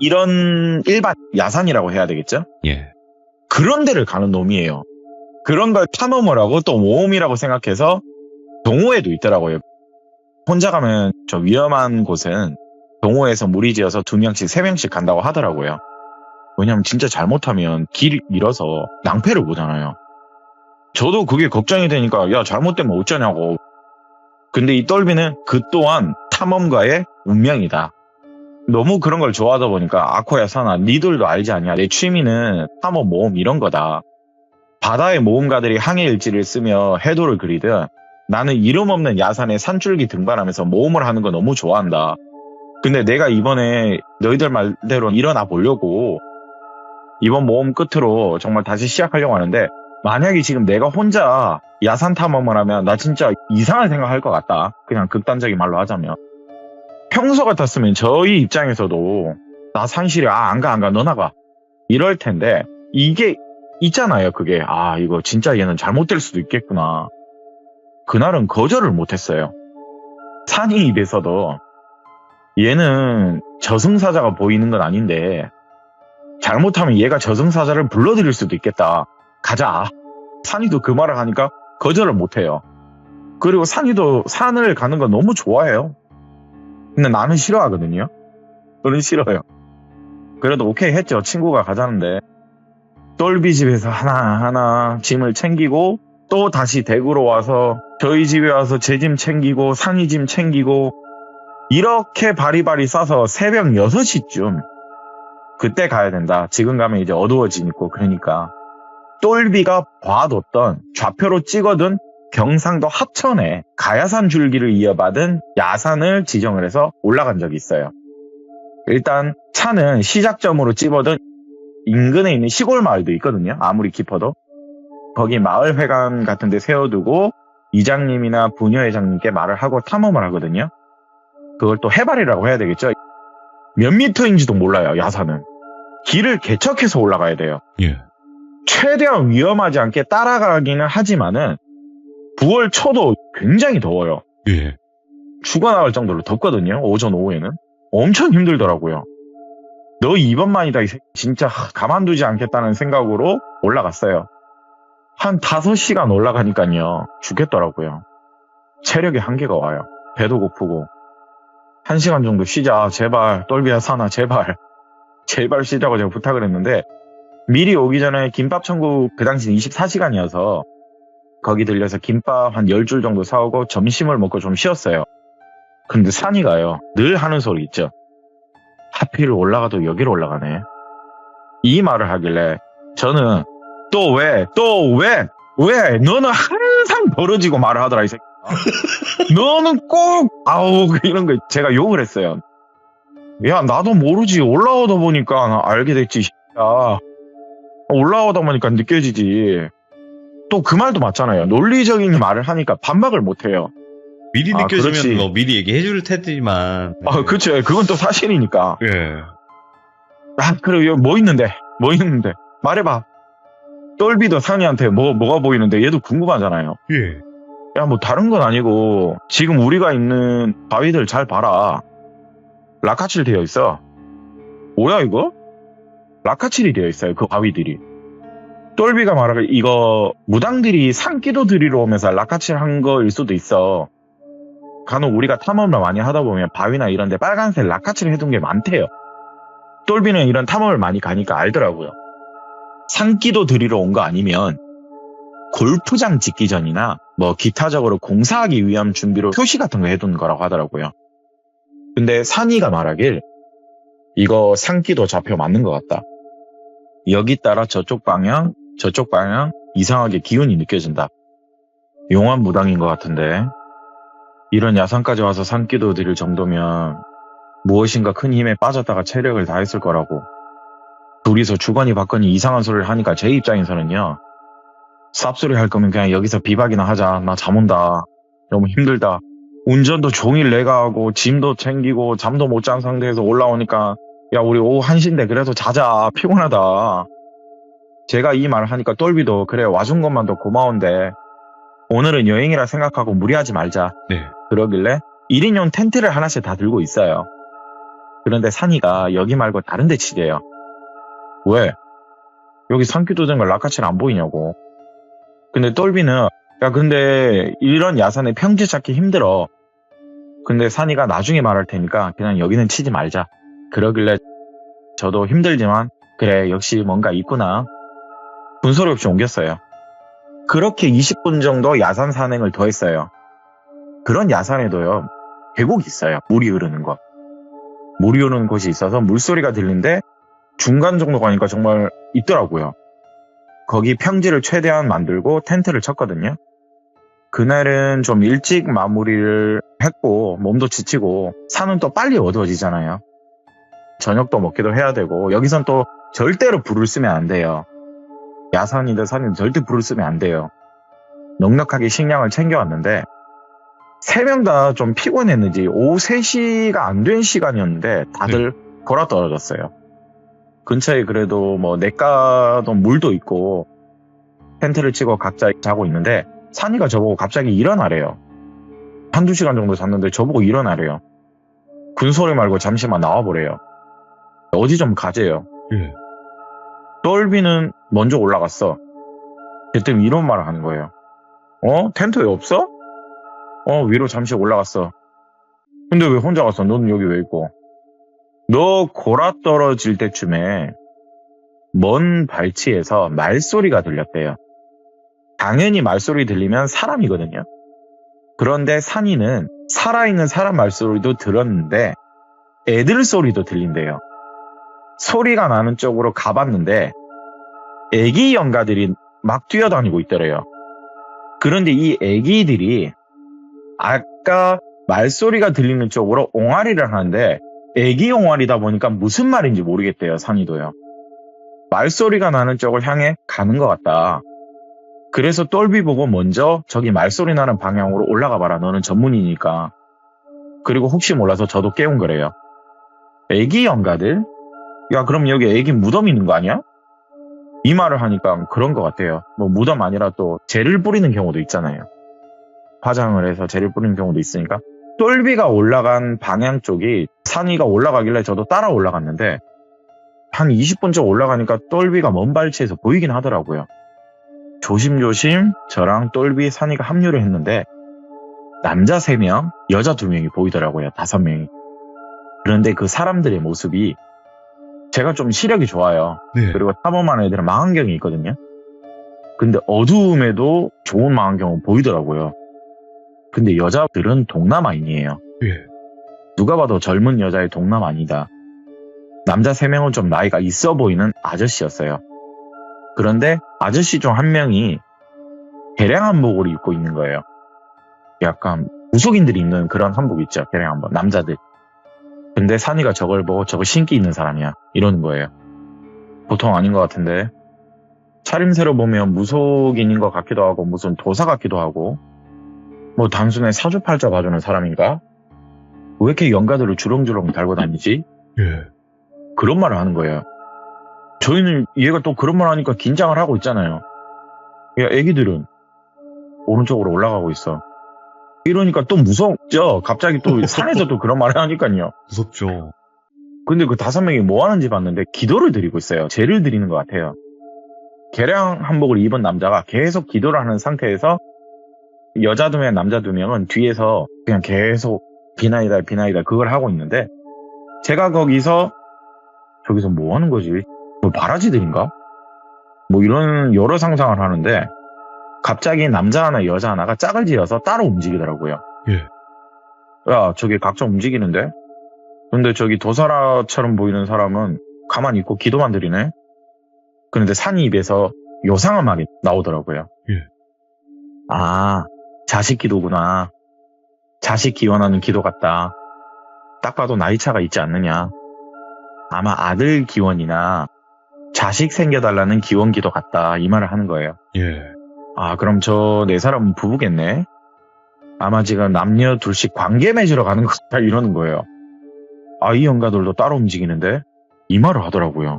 이런 일반 야산이라고 해야 되겠죠? 예. 그런 데를 가는 놈이에요. 그런 걸 탐험을 하고 또 모험이라고 생각해서 동호회도 있더라고요. 혼자 가면 저 위험한 곳은 동호회에서 무리지어서 2명씩 3명씩 간다고 하더라고요. 왜냐면 진짜 잘못하면 길 잃어서 낭패를 보잖아요. 저도 그게 걱정이 되니까 야, 잘못되면 어쩌냐고. 근데 이 똘비는 그 또한 탐험가의 운명이다. 너무 그런 걸 좋아하다 보니까 아코야 사나, 니들도 알지 않냐. 내 취미는 탐험 모험 이런 거다. 바다의 모험가들이 항해일지를 쓰며 해도를 그리듯 나는 이름 없는 야산에 산줄기 등반하면서 모험을 하는 거 너무 좋아한다. 근데 내가 이번에 너희들 말대로 일어나 보려고 이번 모험 끝으로 정말 다시 시작하려고 하는데, 만약에 지금 내가 혼자 야산 탐험을 하면 나 진짜 이상한 생각할 것 같다. 그냥 극단적인 말로 하자면. 평소 같았으면 저희 입장에서도 나 산실에 안 가 너 나가 이럴 텐데, 이게 있잖아요. 그게 이거 진짜 얘는 잘못될 수도 있겠구나. 그날은 거절을 못했어요. 산이 입에서도 얘는 저승사자가 보이는 건 아닌데 잘못하면 얘가 저승사자를 불러들일 수도 있겠다. 가자. 산이도 그 말을 하니까 거절을 못해요. 그리고 산이도 산을 가는 거 너무 좋아해요. 근데 나는 싫어하거든요. 저는 싫어요. 그래도 오케이 했죠. 친구가 가자는데. 똘비 집에서 하나하나 짐을 챙기고 또 다시 대구로 와서 저희 집에 와서 제 짐 챙기고 산이 짐 챙기고 이렇게 바리바리 싸서 새벽 6시쯤 그때 가야 된다. 지금 가면 이제 어두워지고 그러니까. 똘비가 봐뒀던 좌표로 찍어둔 경상도 합천에 가야산 줄기를 이어받은 야산을 지정을 해서 올라간 적이 있어요. 일단 차는 시작점으로 집어둔 인근에 있는 시골 마을도 있거든요. 아무리 깊어도. 거기 마을회관 같은 데 세워두고 이장님이나 부녀회장님께 말을 하고 탐험을 하거든요. 그걸 또 해발이라고 해야 되겠죠. 몇 미터인지도 몰라요. 야산은. 길을 개척해서 올라가야 돼요. 예. 최대한 위험하지 않게 따라가기는 하지만은 9월 초도 굉장히 더워요. 예. 죽어나갈 정도로 덥거든요. 오전 오후에는. 엄청 힘들더라고요. 너 이번만이다 이 새끼. 진짜 가만두지 않겠다는 생각으로 올라갔어요. 한 5시간 올라가니까요. 죽겠더라고요. 체력의 한계가 와요. 배도 고프고. 1시간 정도 쉬자. 제발 똘비야 사나 제발. 제발 쉬자고 제가 부탁을 했는데 미리 오기 전에 김밥 천국 그 당시는 24시간이어서 거기 들려서 김밥 한 10줄 정도 사오고 점심을 먹고 좀 쉬었어요. 근데 산이 가요. 늘 하는 소리 있죠. 하필 올라가도 여기로 올라가네. 이 말을 하길래 저는 왜 너는 항상 벌어지고 말을 하더라 이 새끼. 너는 꼭 아우 이런 거 제가 욕을 했어요. 야 나도 모르지 올라오다 보니까 알게 됐지. 야 올라오다 보니까 느껴지지. 또 그 말도 맞잖아요. 논리적인 말을 하니까 반박을 못 해요. 미리 아, 느껴지면 그렇지. 뭐 미리 얘기해 줄 테지만. 그렇죠. 그건 또 사실이니까. 예. 그래 뭐 있는데 말해봐. 똘비도 산이한테 뭐가 보이는데 얘도 궁금하잖아요. 예. 야 뭐 다른 건 아니고 지금 우리가 있는 바위들 잘 봐라. 라카칠 되어 있어. 뭐야 이거? 라카칠이 되어 있어요. 그 바위들이. 똘비가 말하길 이거 무당들이 산기도 들이러 오면서 라카칠 한 거일 수도 있어. 간혹 우리가 탐험을 많이 하다 보면 바위나 이런 데 빨간색 라카칠 해둔 게 많대요. 똘비는 이런 탐험을 많이 가니까 알더라고요. 산기도 들이러 온 거 아니면 골프장 짓기 전이나 뭐 기타적으로 공사하기 위한 준비로 표시 같은 거 해둔 거라고 하더라고요. 근데 산이가 말하길 이거 산기도 좌표 맞는 것 같다. 여기 따라 저쪽 방향 이상하게 기운이 느껴진다. 용암 무당인 것 같은데 이런 야산까지 와서 산기도 드릴 정도면 무엇인가 큰 힘에 빠졌다가 체력을 다했을 거라고. 둘이서 주거니 받거니 이상한 소리를 하니까 제 입장에서는요. 쌉소리 할 거면 그냥 여기서 비박이나 하자. 나 잠 온다. 너무 힘들다. 운전도 종일 내가 하고 짐도 챙기고 잠도 못 잔 상태에서 올라오니까 야 우리 오후 1시인데 그래도 자자. 피곤하다. 제가 이 말을 하니까 똘비도 그래 와준 것만도 고마운데 오늘은 여행이라 생각하고 무리하지 말자. 네. 그러길래 1인용 텐트를 하나씩 다 들고 있어요. 그런데 산이가 여기 말고 다른 데 치재요. 왜? 여기 산기도전과 라카칠 안 보이냐고. 근데 똘비는 야 근데 이런 야산에 평지 찾기 힘들어. 근데 산이가 나중에 말할 테니까 그냥 여기는 치지 말자. 그러길래 저도 힘들지만 그래 역시 뭔가 있구나. 군소리 없이 옮겼어요. 그렇게 20분 정도 야산 산행을 더 했어요. 그런 야산에도요 계곡이 있어요. 물이 흐르는 거. 물이 흐르는 곳이 있어서 물소리가 들리는데 중간 정도 가니까 정말 있더라고요. 거기 평지를 최대한 만들고 텐트를 쳤거든요. 그날은 좀 일찍 마무리를 했고 몸도 지치고 산은 또 빨리 어두워지잖아요. 저녁도 먹기도 해야 되고 여기선 또 절대로 불을 쓰면 안 돼요. 야산이든 산이든 절대 불을 쓰면 안 돼요. 넉넉하게 식량을 챙겨왔는데 3명 다 좀 피곤했는지 오후 3시가 안 된 시간이었는데 다들 골아 떨어졌어요. 근처에 그래도 뭐 냇가도 물도 있고 텐트를 치고 각자 자고 있는데 산이가 저보고 갑자기 일어나래요. 1-2시간 정도 잤는데 저보고 일어나래요. 군소리 말고 잠시만 나와보래요. 어디 좀 가재요. 예. 똘비는 먼저 올라갔어. 그때 이런 말을 하는 거예요. 텐트 왜 없어? 위로 잠시 올라갔어. 근데 왜 혼자 갔어? 너는 여기 왜 있고? 너 골아 떨어질 때쯤에 먼 발치에서 말소리가 들렸대요. 당연히 말소리 들리면 사람이거든요. 그런데 산이는 살아있는 사람 말소리도 들었는데 애들 소리도 들린대요. 소리가 나는 쪽으로 가봤는데 애기 영가들이 막 뛰어다니고 있더래요. 그런데 이 애기들이 아까 말소리가 들리는 쪽으로 옹알이를 하는데 애기 옹알이다 보니까 무슨 말인지 모르겠대요. 산이도요. 말소리가 나는 쪽을 향해 가는 것 같다. 그래서 똘비 보고 먼저 저기 말소리 나는 방향으로 올라가 봐라. 너는 전문이니까. 그리고 혹시 몰라서 저도 깨운 거래요. 애기 영가들? 야 그럼 여기 애기 무덤 있는 거 아니야? 이 말을 하니까 그런 것 같아요. 뭐 무덤 아니라 또 젤을 뿌리는 경우도 있잖아요. 화장을 해서 젤을 뿌리는 경우도 있으니까. 똘비가 올라간 방향 쪽이 산이가 올라가길래 저도 따라 올라갔는데 한 20분쯤 올라가니까 똘비가 먼 발치에서 보이긴 하더라고요. 조심조심 저랑 똘비, 산이가 합류를 했는데 남자 3명, 여자 2명이 보이더라고요. 5명이. 그런데 그 사람들의 모습이 제가 좀 시력이 좋아요. 네. 그리고 탐험하는 애들은 망원경이 있거든요. 근데 어두움에도 좋은 망원경은 보이더라고요. 근데 여자들은 동남아인이에요. 예. 누가 봐도 젊은 여자의 동남아니다. 남자 3명은 좀 나이가 있어 보이는 아저씨였어요. 그런데 아저씨 중 한 명이 개량 한복을 입고 있는 거예요. 약간 무속인들이 입는 그런 한복 있죠. 개량 한복. 남자들. 근데 산이가 저걸 보고 저거 신기 있는 사람이야. 이러는 거예요. 보통 아닌 것 같은데. 차림새로 보면 무속인인 것 같기도 하고 무슨 도사 같기도 하고 뭐 단순히 사주팔자 봐주는 사람인가? 왜 이렇게 연가들을 주렁주렁 달고 다니지? 예. 그런 말을 하는 거예요. 저희는 얘가 또 그런 말 하니까 긴장을 하고 있잖아요. 야, 애기들은 오른쪽으로 올라가고 있어. 이러니까 또 무섭죠. 갑자기 또 산에서 또 그런 말을 하니까요. 무섭죠. 근데 그 5명이 뭐 하는지 봤는데 기도를 드리고 있어요. 제를 드리는 것 같아요. 개량 한복을 입은 남자가 계속 기도를 하는 상태에서 여자 2명, 남자 2명은 뒤에서 그냥 계속 비나이다 그걸 하고 있는데 제가 저기서 뭐 하는 거지? 뭐 바라지들인가? 뭐 이런 여러 상상을 하는데 갑자기 남자 하나 여자 하나가 짝을 지어서 따로 움직이더라고요. 예. 야, 저기 각자 움직이는데? 근데 저기 도사라처럼 보이는 사람은 가만히 있고 기도만 드리네? 그런데 산이 입에서 요상음악이 나오더라고요. 예. 아, 자식 기도구나. 자식 기원하는 기도 같다. 딱 봐도 나이차가 있지 않느냐. 아마 아들 기원이나 자식 생겨달라는 기원 기도 같다. 이 말을 하는 거예요. 예. 아, 그럼 저 4사람은 부부겠네? 아마 지금 남녀 둘씩 관계 맺으러 가는 것 같다. 이러는 거예요. 아, 이 영가들도 따로 움직이는데? 이 말을 하더라고요.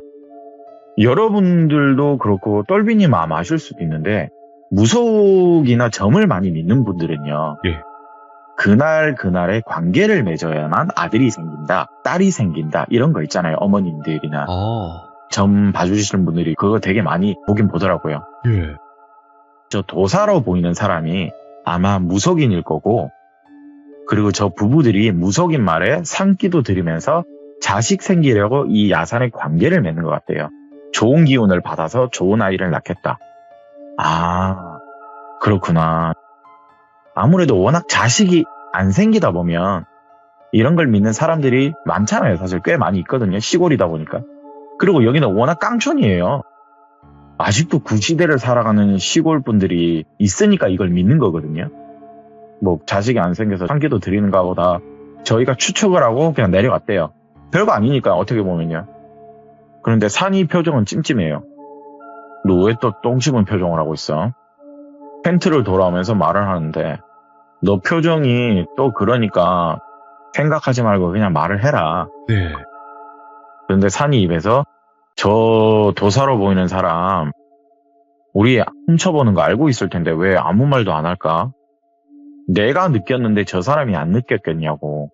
여러분들도 그렇고 똘비님 아마 아실 수도 있는데 무속이나 점을 많이 믿는 분들은요. 예. 그날의 관계를 맺어야만 아들이 생긴다, 딸이 생긴다 이런 거 있잖아요. 어머님들이나 점 봐주시는 분들이 그거 되게 많이 보긴 보더라고요. 예. 저 도사로 보이는 사람이 아마 무속인일 거고 그리고 저 부부들이 무속인 말에 산기도 들으면서 자식 생기려고 이 야산의 관계를 맺는 것 같아요. 좋은 기운을 받아서 좋은 아이를 낳겠다. 아, 그렇구나. 아무래도 워낙 자식이 안 생기다 보면 이런 걸 믿는 사람들이 많잖아요. 사실 꽤 많이 있거든요. 시골이다 보니까. 그리고 여기는 워낙 깡촌이에요. 아직도 구시대를 살아가는 시골 분들이 있으니까 이걸 믿는 거거든요. 뭐 자식이 안 생겨서 산기도 드리는가 보다 저희가 추측을 하고 그냥 내려갔대요. 별거 아니니까 어떻게 보면요. 그런데 산이 표정은 찜찜해요. 너 왜 또 똥 씹은 표정을 하고 있어? 텐트를 돌아오면서 말을 하는데 너 표정이 또 그러니까 생각하지 말고 그냥 말을 해라. 네. 그런데 산이 입에서 저 도사로 보이는 사람 우리 훔쳐보는 거 알고 있을 텐데 왜 아무 말도 안 할까? 내가 느꼈는데 저 사람이 안 느꼈겠냐고.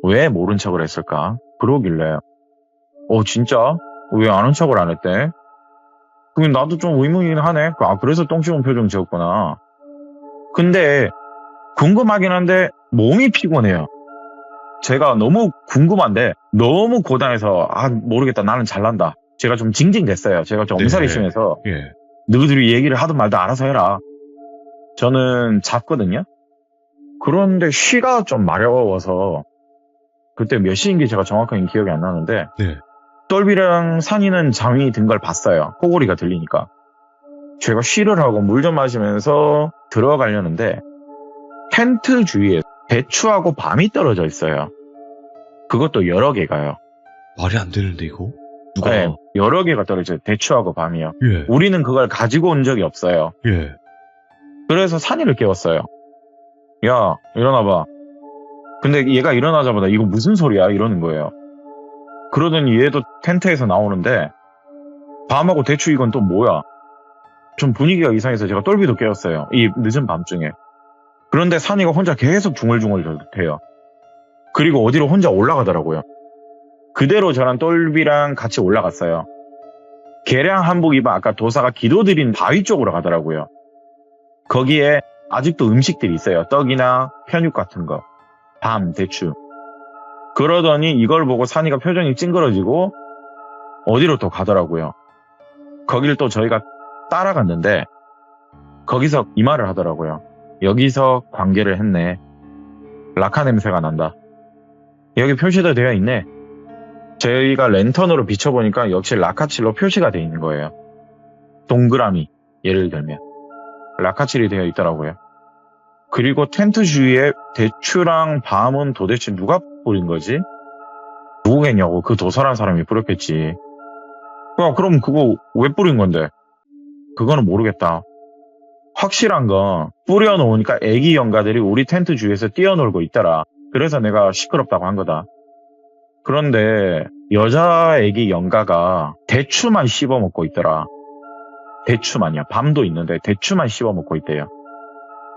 왜 모른 척을 했을까? 그러길래 진짜? 왜 아는 척을 안 했대? 그럼 나도 좀 의문이긴 하네. 아, 그래서 똥 씹은 표정 지었구나. 근데 궁금하긴 한데 몸이 피곤해요. 제가 너무 궁금한데 너무 고단해서 모르겠다. 나는 잘난다. 제가 좀 징징댔어요. 제가 좀 엄살이심해서 예. 너희들이 얘기를 하든 말든 알아서 해라. 저는 잤거든요. 그런데 쉬가 좀 마려워서 그때 몇 시인지 제가 정확하게 기억이 안 나는데 네. 똘비랑 산이는 잠이 든 걸 봤어요. 코골이가 들리니까. 제가 쉬를 하고 물 좀 마시면서 들어가려는데 텐트 주위에 대추하고 밤이 떨어져 있어요. 그것도 여러 개가요. 말이 안 되는데 이거? 누가? 네, 여러 개가 떨어져요. 대추하고 밤이요. 예. 우리는 그걸 가지고 온 적이 없어요. 예. 그래서 산이를 깨웠어요. 야, 일어나봐. 근데 얘가 일어나자마자 이거 무슨 소리야? 이러는 거예요. 그러더니 얘도 텐트에서 나오는데 밤하고 대추 이건 또 뭐야? 좀 분위기가 이상해서 제가 똘비도 깨웠어요. 이 늦은 밤중에. 그런데 산이가 혼자 계속 중얼중얼 대요. 그리고 어디로 혼자 올라가더라고요. 그대로 저랑 똘비랑 같이 올라갔어요. 개량 한복 입은 아까 도사가 기도드린 바위 쪽으로 가더라고요. 거기에 아직도 음식들이 있어요. 떡이나 편육 같은 거. 밤, 대추. 그러더니 이걸 보고 산이가 표정이 찡그러지고 어디로 또 가더라고요. 거길 또 저희가 따라갔는데 거기서 이 말을 하더라고요. 여기서 관계를 했네. 라카 냄새가 난다. 여기 표시도 되어 있네. 저희가 랜턴으로 비춰보니까 역시 라카칠로 표시가 돼 있는 거예요. 동그라미, 예를 들면. 라카칠이 되어 있더라고요. 그리고 텐트 주위에 대추랑 밤은 도대체 누가 뿌린 거지? 누구겠냐고. 그 도살한 사람이 뿌렸겠지. 야, 그럼 그거 왜 뿌린 건데? 그거는 모르겠다. 확실한 건 뿌려놓으니까 애기 연가들이 우리 텐트 주위에서 뛰어놀고 있더라. 그래서 내가 시끄럽다고 한 거다. 그런데 여자 애기 연가가 대추만 씹어먹고 있더라. 대추만이야. 밤도 있는데 대추만 씹어먹고 있대요.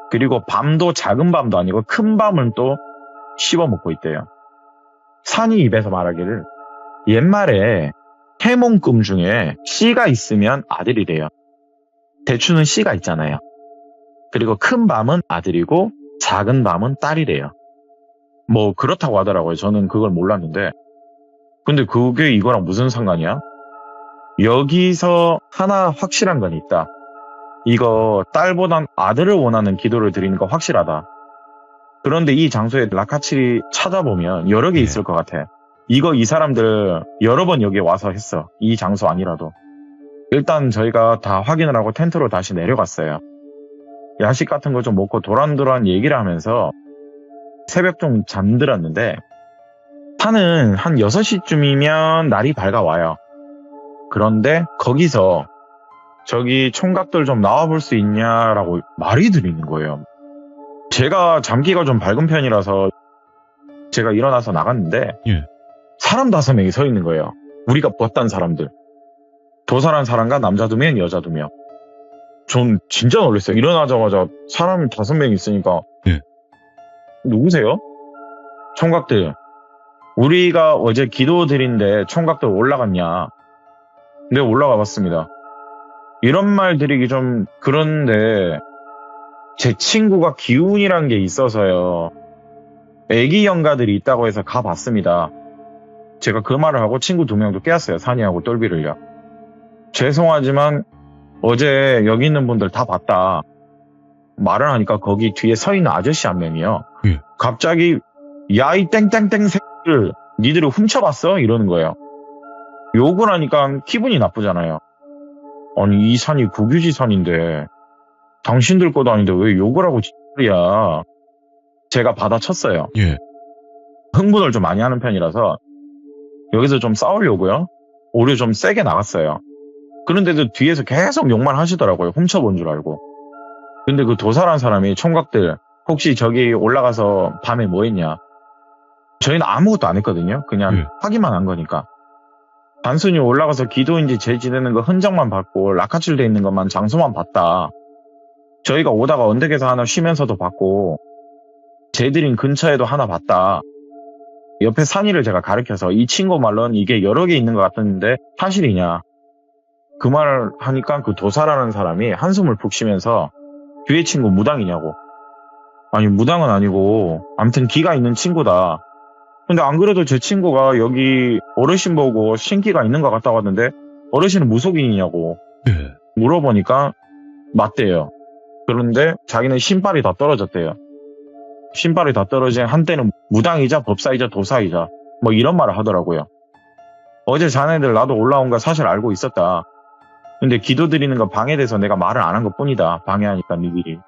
그리고 밤도 작은 밤도 아니고 큰 밤을 또 씹어먹고 있대요. 산이 입에서 말하기를 옛말에 해몽금 중에 씨가 있으면 아들이래요. 대추는 씨가 있잖아요. 그리고 큰 밤은 아들이고 작은 밤은 딸이래요. 뭐 그렇다고 하더라고요. 저는 그걸 몰랐는데. 근데 그게 이거랑 무슨 상관이야? 여기서 하나 확실한 건 있다. 이거 딸보단 아들을 원하는 기도를 드리는 거 확실하다. 그런데 이 장소에 라카칠이 찾아보면 여러 개 있을 것 같아. 이거 이 사람들 여러 번 여기 와서 했어. 이 장소 아니라도. 일단 저희가 다 확인을 하고 텐트로 다시 내려갔어요. 야식 같은 거 좀 먹고 도란도란 얘기를 하면서 새벽 좀 잠들었는데 산은 한 6시쯤이면 날이 밝아와요. 그런데 거기서 저기 총각들 좀 나와볼 수 있냐라고 말이 들리는 거예요. 제가 잠기가 좀 밝은 편이라서 제가 일어나서 나갔는데 사람 5명이 서 있는 거예요. 우리가 봤던 사람들. 도살한 사람과 남자 2명, 여자 2명. 전 진짜 놀랐어요. 일어나자마자 사람 5명 있으니까 누구세요? 총각들. 우리가 어제 기도 드린데 총각들 올라갔냐? 네, 올라가 봤습니다. 이런 말 드리기 좀 그런데 제 친구가 기운이란 게 있어서요. 애기 연가들이 있다고 해서 가봤습니다. 제가 그 말을 하고 친구 2명도 깨웠어요. 산이하고 똘비를요. 죄송하지만 어제 여기 있는 분들 다 봤다. 말을 하니까 거기 뒤에 서 있는 아저씨 한 명이요. 갑자기 야 이 땡땡땡 새끼를 니들이 훔쳐봤어? 이러는 거예요. 욕을 하니까 기분이 나쁘잖아요. 아니 이 산이 국유지 산인데 당신들 것도 아닌데 왜 욕을 하고 짓이야. 제가 받아쳤어요. 흥분을 좀 많이 하는 편이라서 여기서 좀 싸우려고요. 오히려 좀 세게 나갔어요. 그런데도 뒤에서 계속 욕만 하시더라고요. 훔쳐본 줄 알고. 근데 그 도살한 사람이 총각들 혹시 저기 올라가서 밤에 뭐 했냐? 저희는 아무것도 안 했거든요. 그냥 확인만 한 거니까. 단순히 올라가서 기도인지 제 지내는 거 흔적만 봤고 라카칠 돼 있는 것만 장소만 봤다. 저희가 오다가 언덕에서 하나 쉬면서도 봤고 쟤들인 근처에도 하나 봤다. 옆에 산이를 제가 가르쳐서 이 친구 말로는 이게 여러 개 있는 것 같은데 사실이냐. 그 말을 하니까 그 도사라는 사람이 한숨을 푹 쉬면서 뒤에 친구 무당이냐고. 아니 무당은 아니고 아무튼 기가 있는 친구다. 근데 안 그래도 제 친구가 여기 어르신 보고 신기가 있는 것 같다고 하던데 어르신은 무속인이냐고 물어보니까 맞대요. 그런데 자기는 신발이 다 떨어졌대요. 신발이 다 떨어진 한때는 무당이자 법사이자 도사이자 뭐 이런 말을 하더라고요. 어제 자네들 나도 올라온 거 사실 알고 있었다. 근데 기도 드리는 거 방해돼서 내가 말을 안 한 것 뿐이다. 방해하니까 니들이.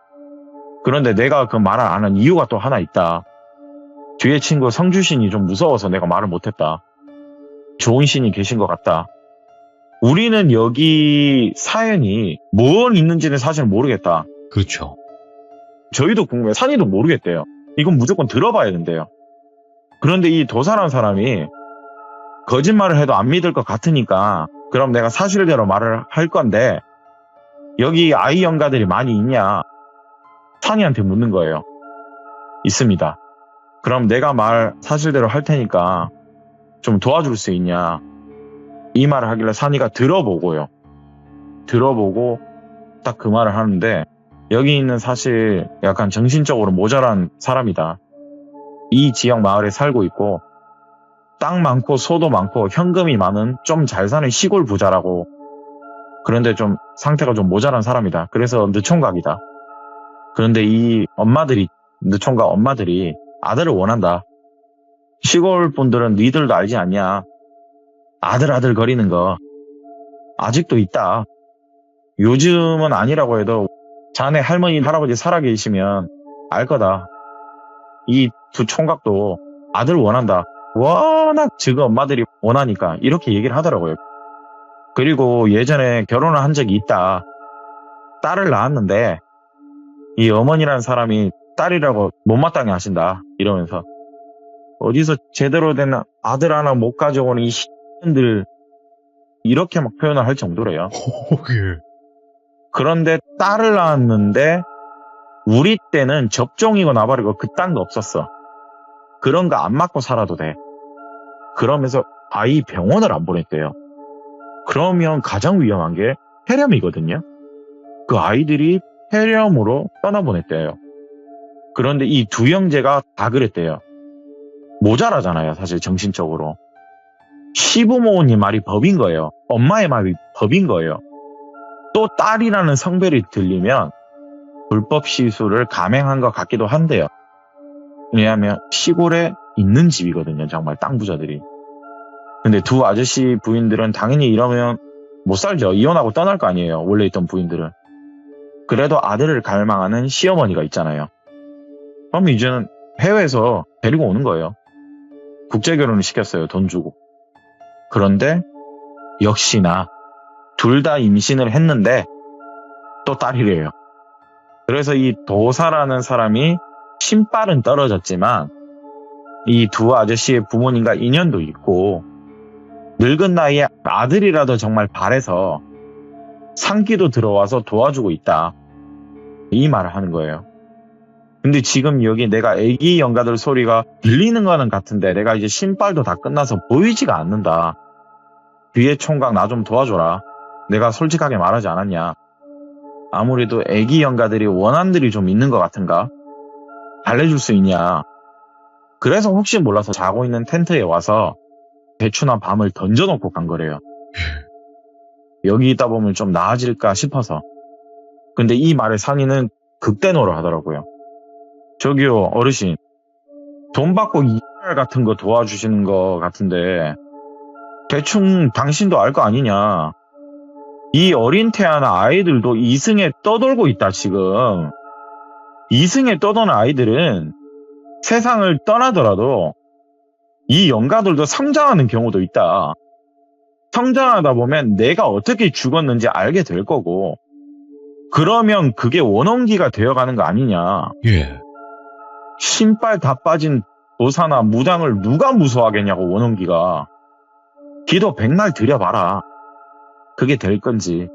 그런데 내가 그 말을 안 한 이유가 또 하나 있다. 뒤에 친구 성주신이 좀 무서워서 내가 말을 못했다. 좋은 신이 계신 것 같다. 우리는 여기 사연이 뭘 있는지는 사실 모르겠다. 그렇죠. 저희도 궁금해요. 산이도 모르겠대요. 이건 무조건 들어봐야 된대요. 그런데 이 도사라는 사람이 거짓말을 해도 안 믿을 것 같으니까 그럼 내가 사실대로 말을 할 건데 여기 아이 연가들이 많이 있냐? 산이한테 묻는 거예요. 있습니다. 그럼 내가 말 사실대로 할 테니까 좀 도와줄 수 있냐? 이 말을 하길래 산이가 들어보고요. 들어보고 딱 그 말을 하는데 여기 있는 사실 약간 정신적으로 모자란 사람이다. 이 지역 마을에 살고 있고 땅 많고 소도 많고 현금이 많은 좀 잘 사는 시골 부자라고. 그런데 좀 상태가 좀 모자란 사람이다. 그래서 늦총각이다. 그런데 이 엄마들이 늦총각 엄마들이 아들을 원한다. 시골 분들은 니들도 알지 않냐. 아들 거리는 거 아직도 있다. 요즘은 아니라고 해도 자네 할머니 할아버지 살아계시면 알 거다. 이 두 총각도 아들 원한다. 워낙 지금 엄마들이 원하니까 이렇게 얘기를 하더라고요. 그리고 예전에 결혼을 한 적이 있다. 딸을 낳았는데 이 어머니라는 사람이 딸이라고 못마땅해 하신다. 이러면서 어디서 제대로 된 아들 하나 못 가져오는 이 X들 이렇게 막 표현을 할 정도래요. 예. 그런데 딸을 낳았는데 우리 때는 접종이고 나발이고 그딴 거 없었어. 그런 거 안 맞고 살아도 돼. 그러면서 아이 병원을 안 보냈대요. 그러면 가장 위험한 게 폐렴이거든요. 그 아이들이 폐렴으로 떠나보냈대요. 그런데 이 두 형제가 다 그랬대요. 모자라잖아요, 사실 정신적으로. 시부모님 말이 법인 거예요. 엄마의 말이 법인 거예요. 또 딸이라는 성별이 들리면 불법 시술을 감행한 것 같기도 한데요. 왜냐하면 시골에 있는 집이거든요, 정말 땅 부자들이. 근데 두 아저씨 부인들은 당연히 이러면 못 살죠. 이혼하고 떠날 거 아니에요, 원래 있던 부인들은. 그래도 아들을 갈망하는 시어머니가 있잖아요. 그럼 이제는 해외에서 데리고 오는 거예요. 국제결혼을 시켰어요, 돈 주고. 그런데 역시나 둘 다 임신을 했는데 또 딸이래요. 그래서 이 도사라는 사람이 신발은 떨어졌지만 이 두 아저씨의 부모님과 인연도 있고 늙은 나이에 아들이라도 정말 바래서 상기도 들어와서 도와주고 있다. 이 말을 하는 거예요. 근데 지금 여기 내가 애기 영가들 소리가 들리는 거는 같은데 내가 이제 신발도 다 끝나서 보이지가 않는다. 뒤에 총각 나 좀 도와줘라. 내가 솔직하게 말하지 않았냐. 아무래도 애기 영가들이 원한들이 좀 있는 것 같은가? 달래줄 수 있냐. 그래서 혹시 몰라서 자고 있는 텐트에 와서 대추나 밤을 던져놓고 간 거래요. 여기 있다 보면 좀 나아질까 싶어서. 근데 이 말에 산이는 극대노를 하더라고요. 저기요, 어르신. 돈 받고 이발 같은 거 도와주시는 거 같은데 대충 당신도 알 거 아니냐. 이 어린 태아나 아이들도 이승에 떠돌고 있다, 지금. 이승에 떠도는 아이들은 세상을 떠나더라도 이 영가들도 성장하는 경우도 있다. 성장하다 보면 내가 어떻게 죽었는지 알게 될 거고, 그러면 그게 원혼기가 되어가는 거 아니냐. 예. 신발 다 빠진 도사나 무당을 누가 무서워하겠냐고, 원혼기가. 기도 백날 드려봐라. 그게 될 건지.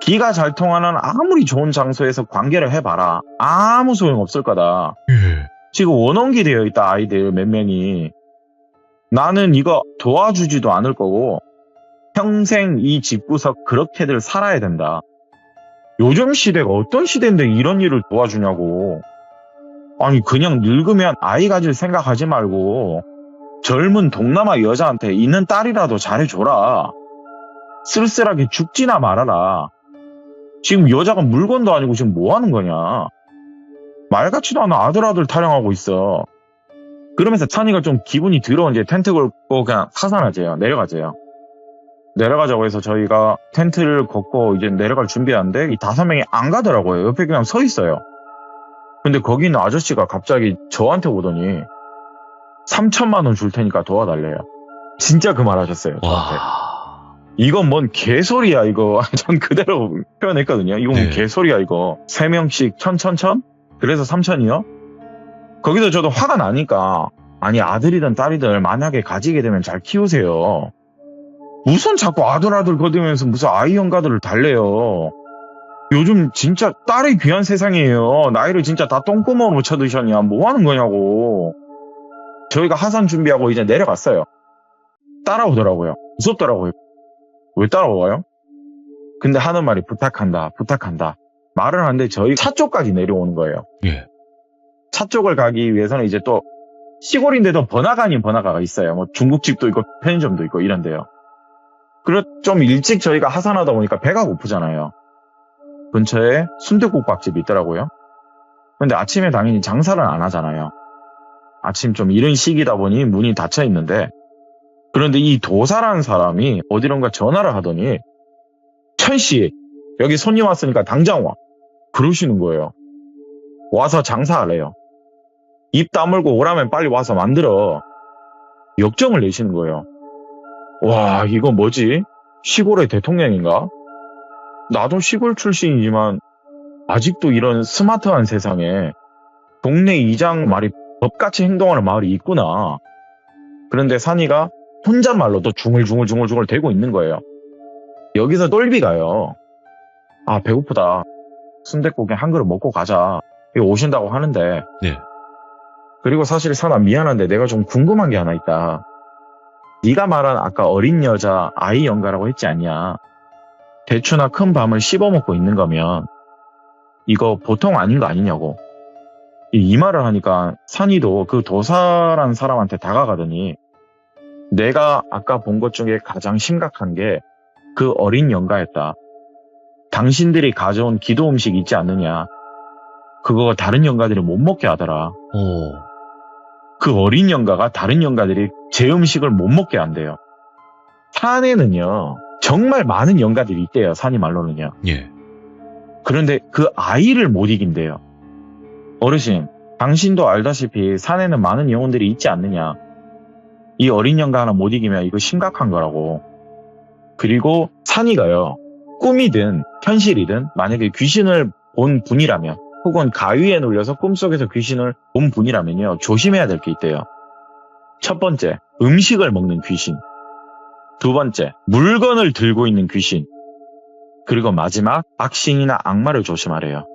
기가 잘 통하는 아무리 좋은 장소에서 관계를 해봐라. 아무 소용 없을 거다. 예. 지금 원혼기 되어 있다, 아이들 몇 명이. 나는 이거 도와주지도 않을 거고 평생 이 집구석 그렇게들 살아야 된다. 요즘 시대가 어떤 시대인데 이런 일을 도와주냐고. 아니 그냥 늙으면 아이 가질 생각하지 말고 젊은 동남아 여자한테 있는 딸이라도 잘해줘라. 쓸쓸하게 죽지나 말아라. 지금 여자가 물건도 아니고 지금 뭐 하는 거냐. 말 같지도 않은 아들 타령하고 있어. 그러면서 찬이가 좀 기분이 더러운 이제 텐트 걸고 그냥 사산하재요. 내려가재요. 내려가자고 해서 저희가 텐트를 걷고 이제 내려갈 준비하는데 이 5명이 안 가더라고요. 옆에 그냥 서 있어요. 근데 거기 있는 아저씨가 갑자기 저한테 오더니 3천만 원 줄 테니까 도와달래요. 진짜 그 말 하셨어요, 저한테. 와. 이건 뭔 개소리야, 이거. 전 그대로 표현했거든요. 이거 뭔 네. 개소리야, 이거. 3명씩 천? 그래서 3천이요? 거기서 저도 화가 나니까, 아니, 아들이든 딸이든 만약에 가지게 되면 잘 키우세요. 무슨 자꾸 아들 거두면서 무슨 아이 영가들을 달래요. 요즘 진짜 딸이 귀한 세상이에요. 나이를 진짜 다 똥구멍으로 쳐드셨냐. 뭐 하는 거냐고. 저희가 하산 준비하고 이제 내려갔어요. 따라오더라고요. 무섭더라고요. 왜 따라와요? 근데 하는 말이 부탁한다. 말을 하는데 저희 차 쪽까지 내려오는 거예요. 예. 차 쪽을 가기 위해서는 이제 또 시골인데도 번화가 아닌 번화가가 있어요. 뭐 중국집도 있고 편의점도 있고 이런데요. 그리고 좀 일찍 저희가 하산하다 보니까 배가 고프잖아요. 근처에 순댓국밥집이 있더라고요. 근데 아침에 당연히 장사를 안 하잖아요. 아침 좀 이른 시기다 보니 문이 닫혀 있는데 그런데 이 도사라는 사람이 어디론가 전화를 하더니 천씨 여기 손님 왔으니까 당장 와 그러시는 거예요. 와서 장사하래요. 입 다물고 오라면 빨리 와서 만들어. 역정을 내시는 거예요. 와 이거 뭐지? 시골의 대통령인가? 나도 시골 출신이지만 아직도 이런 스마트한 세상에 동네 이장 말이 법같이 행동하는 마을이 있구나. 그런데 산이가 혼잣말로도 중얼중얼 대고 있는 거예요. 여기서 똘비가요. 아 배고프다. 순댓국에 한 그릇 먹고 가자. 이거 오신다고 하는데. 네. 그리고 사실 산아 미안한데 내가 좀 궁금한 게 하나 있다. 네가 말한 아까 어린 여자 아이 연가라고 했지 않냐. 대추나 큰 밤을 씹어먹고 있는 거면 이거 보통 아닌 거 아니냐고. 이 말을 하니까 산이도 그 도사란 사람한테 다가가더니 내가 아까 본 것 중에 가장 심각한 게 그 어린 연가였다. 당신들이 가져온 기도 음식 있지 않느냐. 그거 다른 연가들이 못 먹게 하더라. 그 어린 연가가 다른 연가들이 제 음식을 못 먹게 한대요. 산에는요 정말 많은 연가들이 있대요. 산이 말로는요. 예. 그런데 그 아이를 못 이긴대요. 어르신, 당신도 알다시피 산에는 많은 영혼들이 있지 않느냐. 이 어린 연가 하나 못 이기면 이거 심각한 거라고. 그리고 산이가요, 꿈이든 현실이든 만약에 귀신을 본 분이라면 혹은 가위에 눌려서 꿈속에서 귀신을 본 분이라면요, 조심해야 될 게 있대요. 첫 번째, 음식을 먹는 귀신. 두 번째, 물건을 들고 있는 귀신. 그리고 마지막, 악신이나 악마를 조심하래요.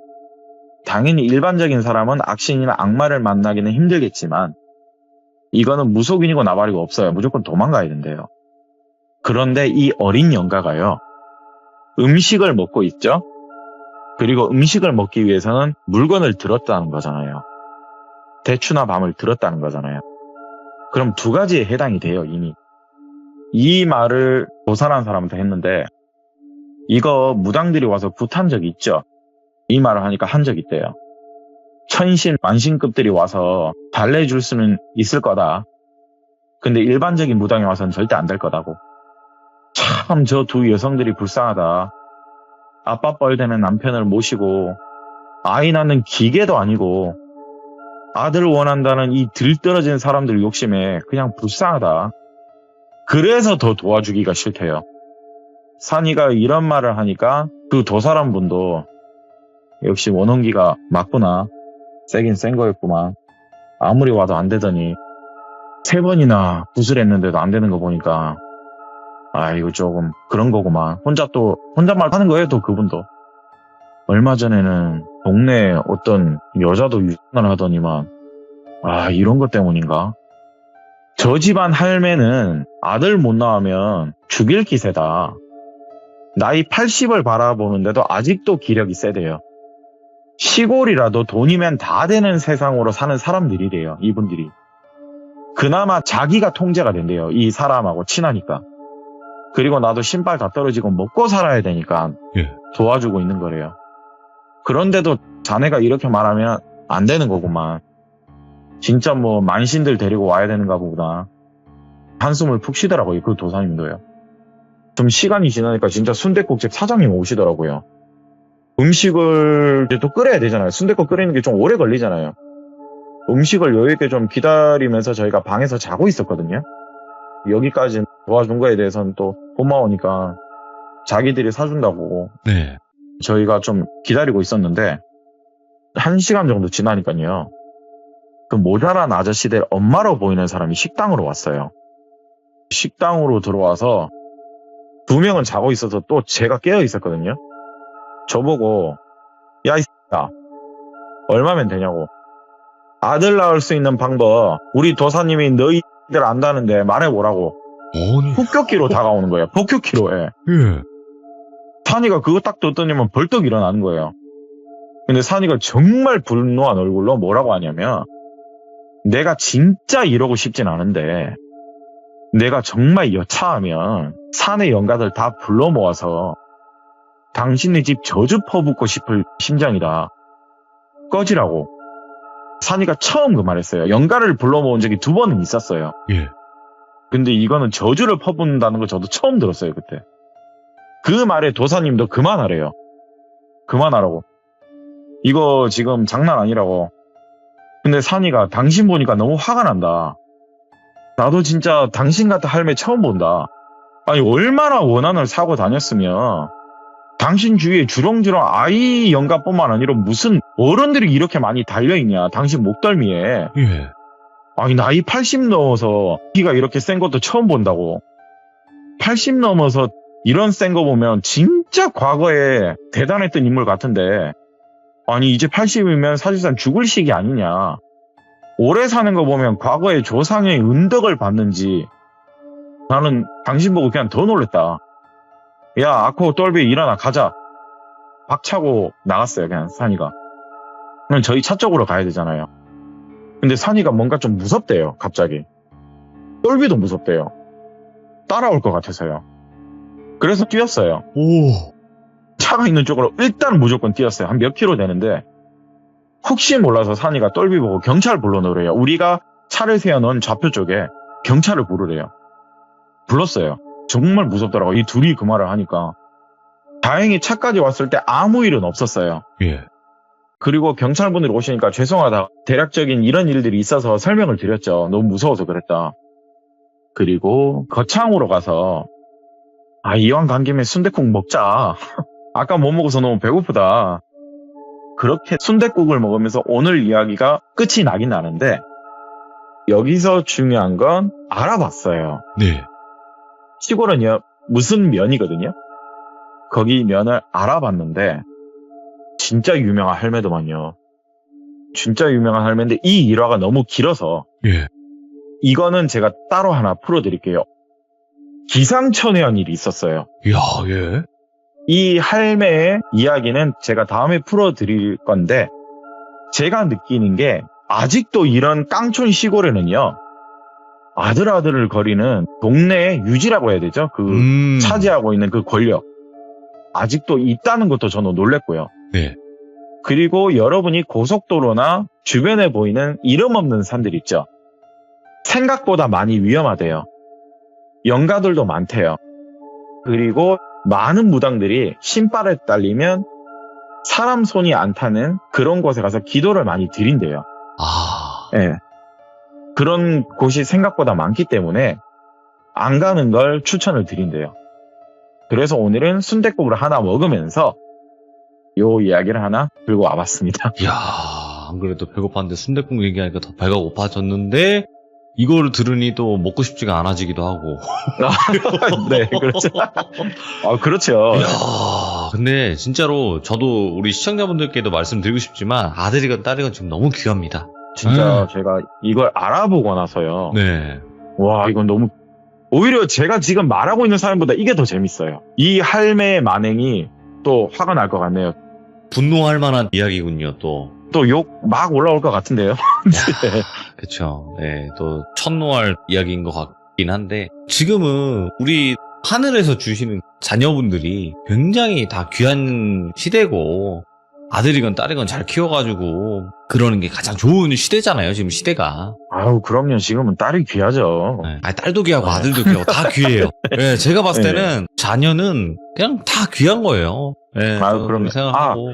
당연히 일반적인 사람은 악신이나 악마를 만나기는 힘들겠지만 이거는 무속인이고 나발이고 없어요. 무조건 도망가야 된대요. 그런데 이 어린 연가가요, 음식을 먹고 있죠? 그리고 음식을 먹기 위해서는 물건을 들었다는 거잖아요. 대추나 밤을 들었다는 거잖아요. 그럼 두 가지에 해당이 돼요, 이미. 이 말을 도사라는 사람한테 했는데 이거 무당들이 와서 굿한 적이 있죠? 이 말을 하니까 한 적이 있대요. 천신, 만신급들이 와서 달래줄 수는 있을 거다. 근데 일반적인 무당이 와서는 절대 안 될 거다고. 참 저 두 여성들이 불쌍하다. 아빠 뻘되는 남편을 모시고 아이 낳는 기계도 아니고 아들 원한다는 이 들떨어진 사람들 욕심에 그냥 불쌍하다. 그래서 더 도와주기가 싫대요. 산이가 이런 말을 하니까 그 도사란 분도 역시 원혼기가 맞구나. 세긴 센 거였구만. 아무리 와도 안 되더니 3번이나 구슬했는데도 안 되는 거 보니까 아 이거 조금 그런 거구만. 혼잣말 하는 거예요. 또 그분도. 얼마 전에는 동네에 어떤 여자도 유전을 하더니만 아 이런 것 때문인가? 저 집안 할매는 아들 못 낳으면 죽일 기세다. 나이 80을 바라보는데도 아직도 기력이 세대요. 시골이라도 돈이면 다 되는 세상으로 사는 사람들이래요. 이분들이. 그나마 자기가 통제가 된대요. 이 사람하고 친하니까. 그리고 나도 신발 다 떨어지고 먹고 살아야 되니까 예. 도와주고 있는 거래요. 그런데도 자네가 이렇게 말하면 안 되는 거구만. 진짜 뭐 만신들 데리고 와야 되는가 보구나. 한숨을 푹 쉬더라고요. 그 도사님도요. 좀 시간이 지나니까 진짜 순댓국집 사장님 오시더라고요. 음식을 이제 또 끓여야 되잖아요. 순댓국 끓이는 게 좀 오래 걸리잖아요. 음식을 여유있게 좀 기다리면서 저희가 방에서 자고 있었거든요. 여기까지 도와준 거에 대해서는 또 고마우니까 자기들이 사준다고 네. 저희가 좀 기다리고 있었는데 1시간 정도 지나니까요. 그 모자란 아저씨들 엄마로 보이는 사람이 식당으로 왔어요. 식당으로 들어와서 2명은 자고 있어서 또 제가 깨어 있었거든요. 저보고 야 이 X야 얼마면 되냐고. 아들 낳을 수 있는 방법 우리 도사님이 너희들 안다는데 말해보라고. 아니. 폭격기로 다가오는 거예요. 폭격기로. 예. 예. 산이가 그거 딱 듣더니만 벌떡 일어나는 거예요. 근데 산이가 정말 분노한 얼굴로 뭐라고 하냐면 내가 진짜 이러고 싶진 않은데 내가 정말 여차하면 산의 영가들 다 불러 모아서 당신네 집 저주 퍼붓고 싶을 심정이다. 꺼지라고. 산이가 처음 그 말했어요. 영가를 불러 모은 적이 2번은 있었어요. 예. 근데 이거는 저주를 퍼붓는다는 걸 저도 처음 들었어요, 그때. 그 말에 도사님도 그만하래요. 그만하라고. 이거 지금 장난 아니라고. 근데 산이가 당신 보니까 너무 화가 난다. 나도 진짜 당신 같은 할매 처음 본다. 아니, 얼마나 원한을 사고 다녔으면 당신 주위에 주렁주렁 아이 영가뿐만 아니라 무슨 어른들이 이렇게 많이 달려있냐, 당신 목덜미에. 예. 아니, 나이 80 넘어서 피가 이렇게 센 것도 처음 본다고. 80 넘어서 이런 센 거 보면 진짜 과거에 대단했던 인물 같은데, 아니, 이제 80이면 사실상 죽을 시기 아니냐. 오래 사는 거 보면 과거에 조상의 은덕을 받는지, 나는 당신 보고 그냥 더 놀랬다. 야, 아코 똘비 일어나 가자. 박차고 나갔어요, 그냥 산이가. 그럼 저희 차 쪽으로 가야 되잖아요. 근데 산이가 뭔가 좀 무섭대요, 갑자기. 똘비도 무섭대요. 따라올 것 같아서요. 그래서 뛰었어요. 오. 차가 있는 쪽으로 일단 무조건 뛰었어요. 한 몇 킬로 되는데, 혹시 몰라서 산이가 똘비 보고 경찰 불러놓으래요. 우리가 차를 세워놓은 좌표 쪽에 경찰을 부르래요. 불렀어요. 정말 무섭더라고, 이 둘이 그 말을 하니까. 다행히 차까지 왔을 때 아무 일은 없었어요. 예. 그리고 경찰분들이 오시니까 죄송하다, 대략적인 이런 일들이 있어서 설명을 드렸죠. 너무 무서워서 그랬다. 그리고 거창으로 가서, 아, 이왕 간 김에 순댓국 먹자. 아까 못 먹어서 너무 배고프다. 그렇게 순댓국을 먹으면서 오늘 이야기가 끝이 나긴 나는데, 여기서 중요한 건 알아봤어요. 네. 시골은 무슨 면이거든요. 거기 면을 알아봤는데 진짜 유명한 할매더만요. 진짜 유명한 할매인데 이 일화가 너무 길어서 예. 이거는 제가 따로 하나 풀어드릴게요. 기상천외한 일이 있었어요. 이야, 예. 이 할매의 이야기는 제가 다음에 풀어드릴 건데, 제가 느끼는 게 아직도 이런 깡촌 시골에는요, 아들아들을 거리는 동네의 유지라고 해야 되죠? 차지하고 있는 그 권력. 아직도 있다는 것도 저는 놀랬고요. 네. 그리고 여러분이 고속도로나 주변에 보이는 이름 없는 산들 있죠? 생각보다 많이 위험하대요. 영가들도 많대요. 그리고 많은 무당들이 신발에 딸리면 사람 손이 안 타는 그런 곳에 가서 기도를 많이 드린대요. 아. 예. 그런 곳이 생각보다 많기 때문에 안 가는 걸 추천을 드린대요. 그래서 오늘은 순댓국을 하나 먹으면서 요 이야기를 하나 들고 와봤습니다. 이야, 안 그래도 배고팠는데 순댓국 얘기하니까 더 배가 고파졌는데, 이거를 들으니 또 먹고 싶지가 않아지기도 하고. 네, 그렇죠. 그렇죠. 이야, 근데 진짜로 저도 우리 시청자분들께도 말씀드리고 싶지만, 아들이건 딸이건 지금 너무 귀합니다. 진짜 제가 이걸 알아보고 나서요. 네. 와, 이건 너무, 오히려 제가 지금 말하고 있는 사람보다 이게 더 재밌어요. 이 할매의 만행이 또 화가 날 것 같네요. 분노할 만한 이야기군요, 또. 또 욕 막 올라올 것 같은데요. 네. 그쵸. 네, 또 천노할 이야기인 것 같긴 한데, 지금은 우리 하늘에서 주시는 자녀분들이 굉장히 다 귀한 시대고, 아들이건 딸이건 잘 키워가지고 그러는 게 가장 좋은 시대잖아요, 지금 시대가. 아유, 그럼요. 지금은 딸이 귀하죠. 네. 아니, 딸도 귀하고 아들도 귀하고 다 귀해요. 네, 제가 봤을 때는 자녀는 그냥 다 귀한 거예요. 네, 그럼요. 생각하고.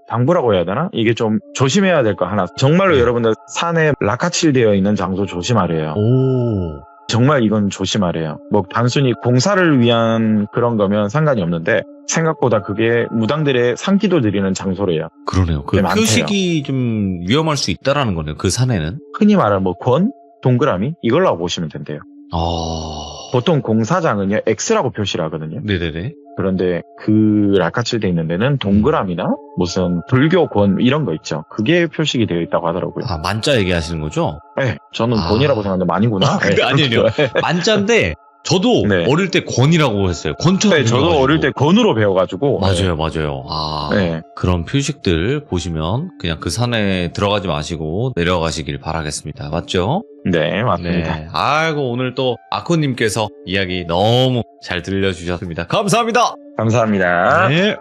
당부라고 해야 되나? 이게 좀 조심해야 될 거 하나. 정말로 여러분들 산에 라카칠 되어 있는 장소 조심하래요. 오. 정말 이건 조심하래요. 뭐 단순히 공사를 위한 그런 거면 상관이 없는데 생각보다 그게 무당들의 산기도 드리는 장소래요. 그러네요. 그 많대요. 표식이 좀 위험할 수 있다라는 거네요, 그 산에는. 흔히 말하는 뭐 권, 동그라미 이걸로 보시면 된대요. 보통 공사장은요 X라고 표시를 하거든요. 네네네. 그런데 그 라카칠 돼 있는 데는 동그라미나 무슨 불교 권 이런 거 있죠. 그게 표식이 되어 있다고 하더라고요. 아, 만자 얘기하시는 거죠? 네, 저는 권이라고 생각하는데 많이구나. 네, 아니요. 만자인데 저도 네. 어릴 때 권이라고 했어요. 권처럼. 네, 저도 생겨가지고. 어릴 때 권으로 배워가지고. 맞아요. 아, 네. 그런 표식들 보시면 그냥 그 산에 들어가지 마시고 내려가시길 바라겠습니다. 맞죠? 네, 맞습니다. 네. 아이고, 오늘 또 아코님께서 이야기 너무 잘 들려주셨습니다. 감사합니다. 감사합니다. 네.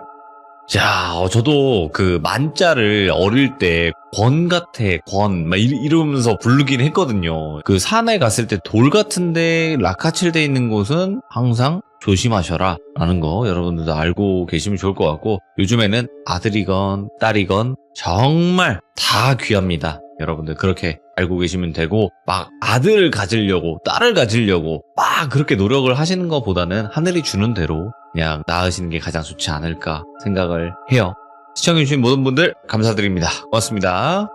자, 저도 그 만자를 어릴 때 권 같아, 권, 막 이러면서 부르긴 했거든요. 그 산에 갔을 때 돌 같은데 락카칠돼 있는 곳은 항상 조심하셔라 라는 거 여러분들도 알고 계시면 좋을 것 같고, 요즘에는 아들이건 딸이건 정말 다 귀합니다. 여러분들 그렇게 알고 계시면 되고, 막 아들을 가지려고 딸을 가지려고 막 그렇게 노력을 하시는 것보다는 하늘이 주는 대로 그냥 낳으시는 게 가장 좋지 않을까 생각을 해요. 시청해주신 모든 분들 감사드립니다. 고맙습니다.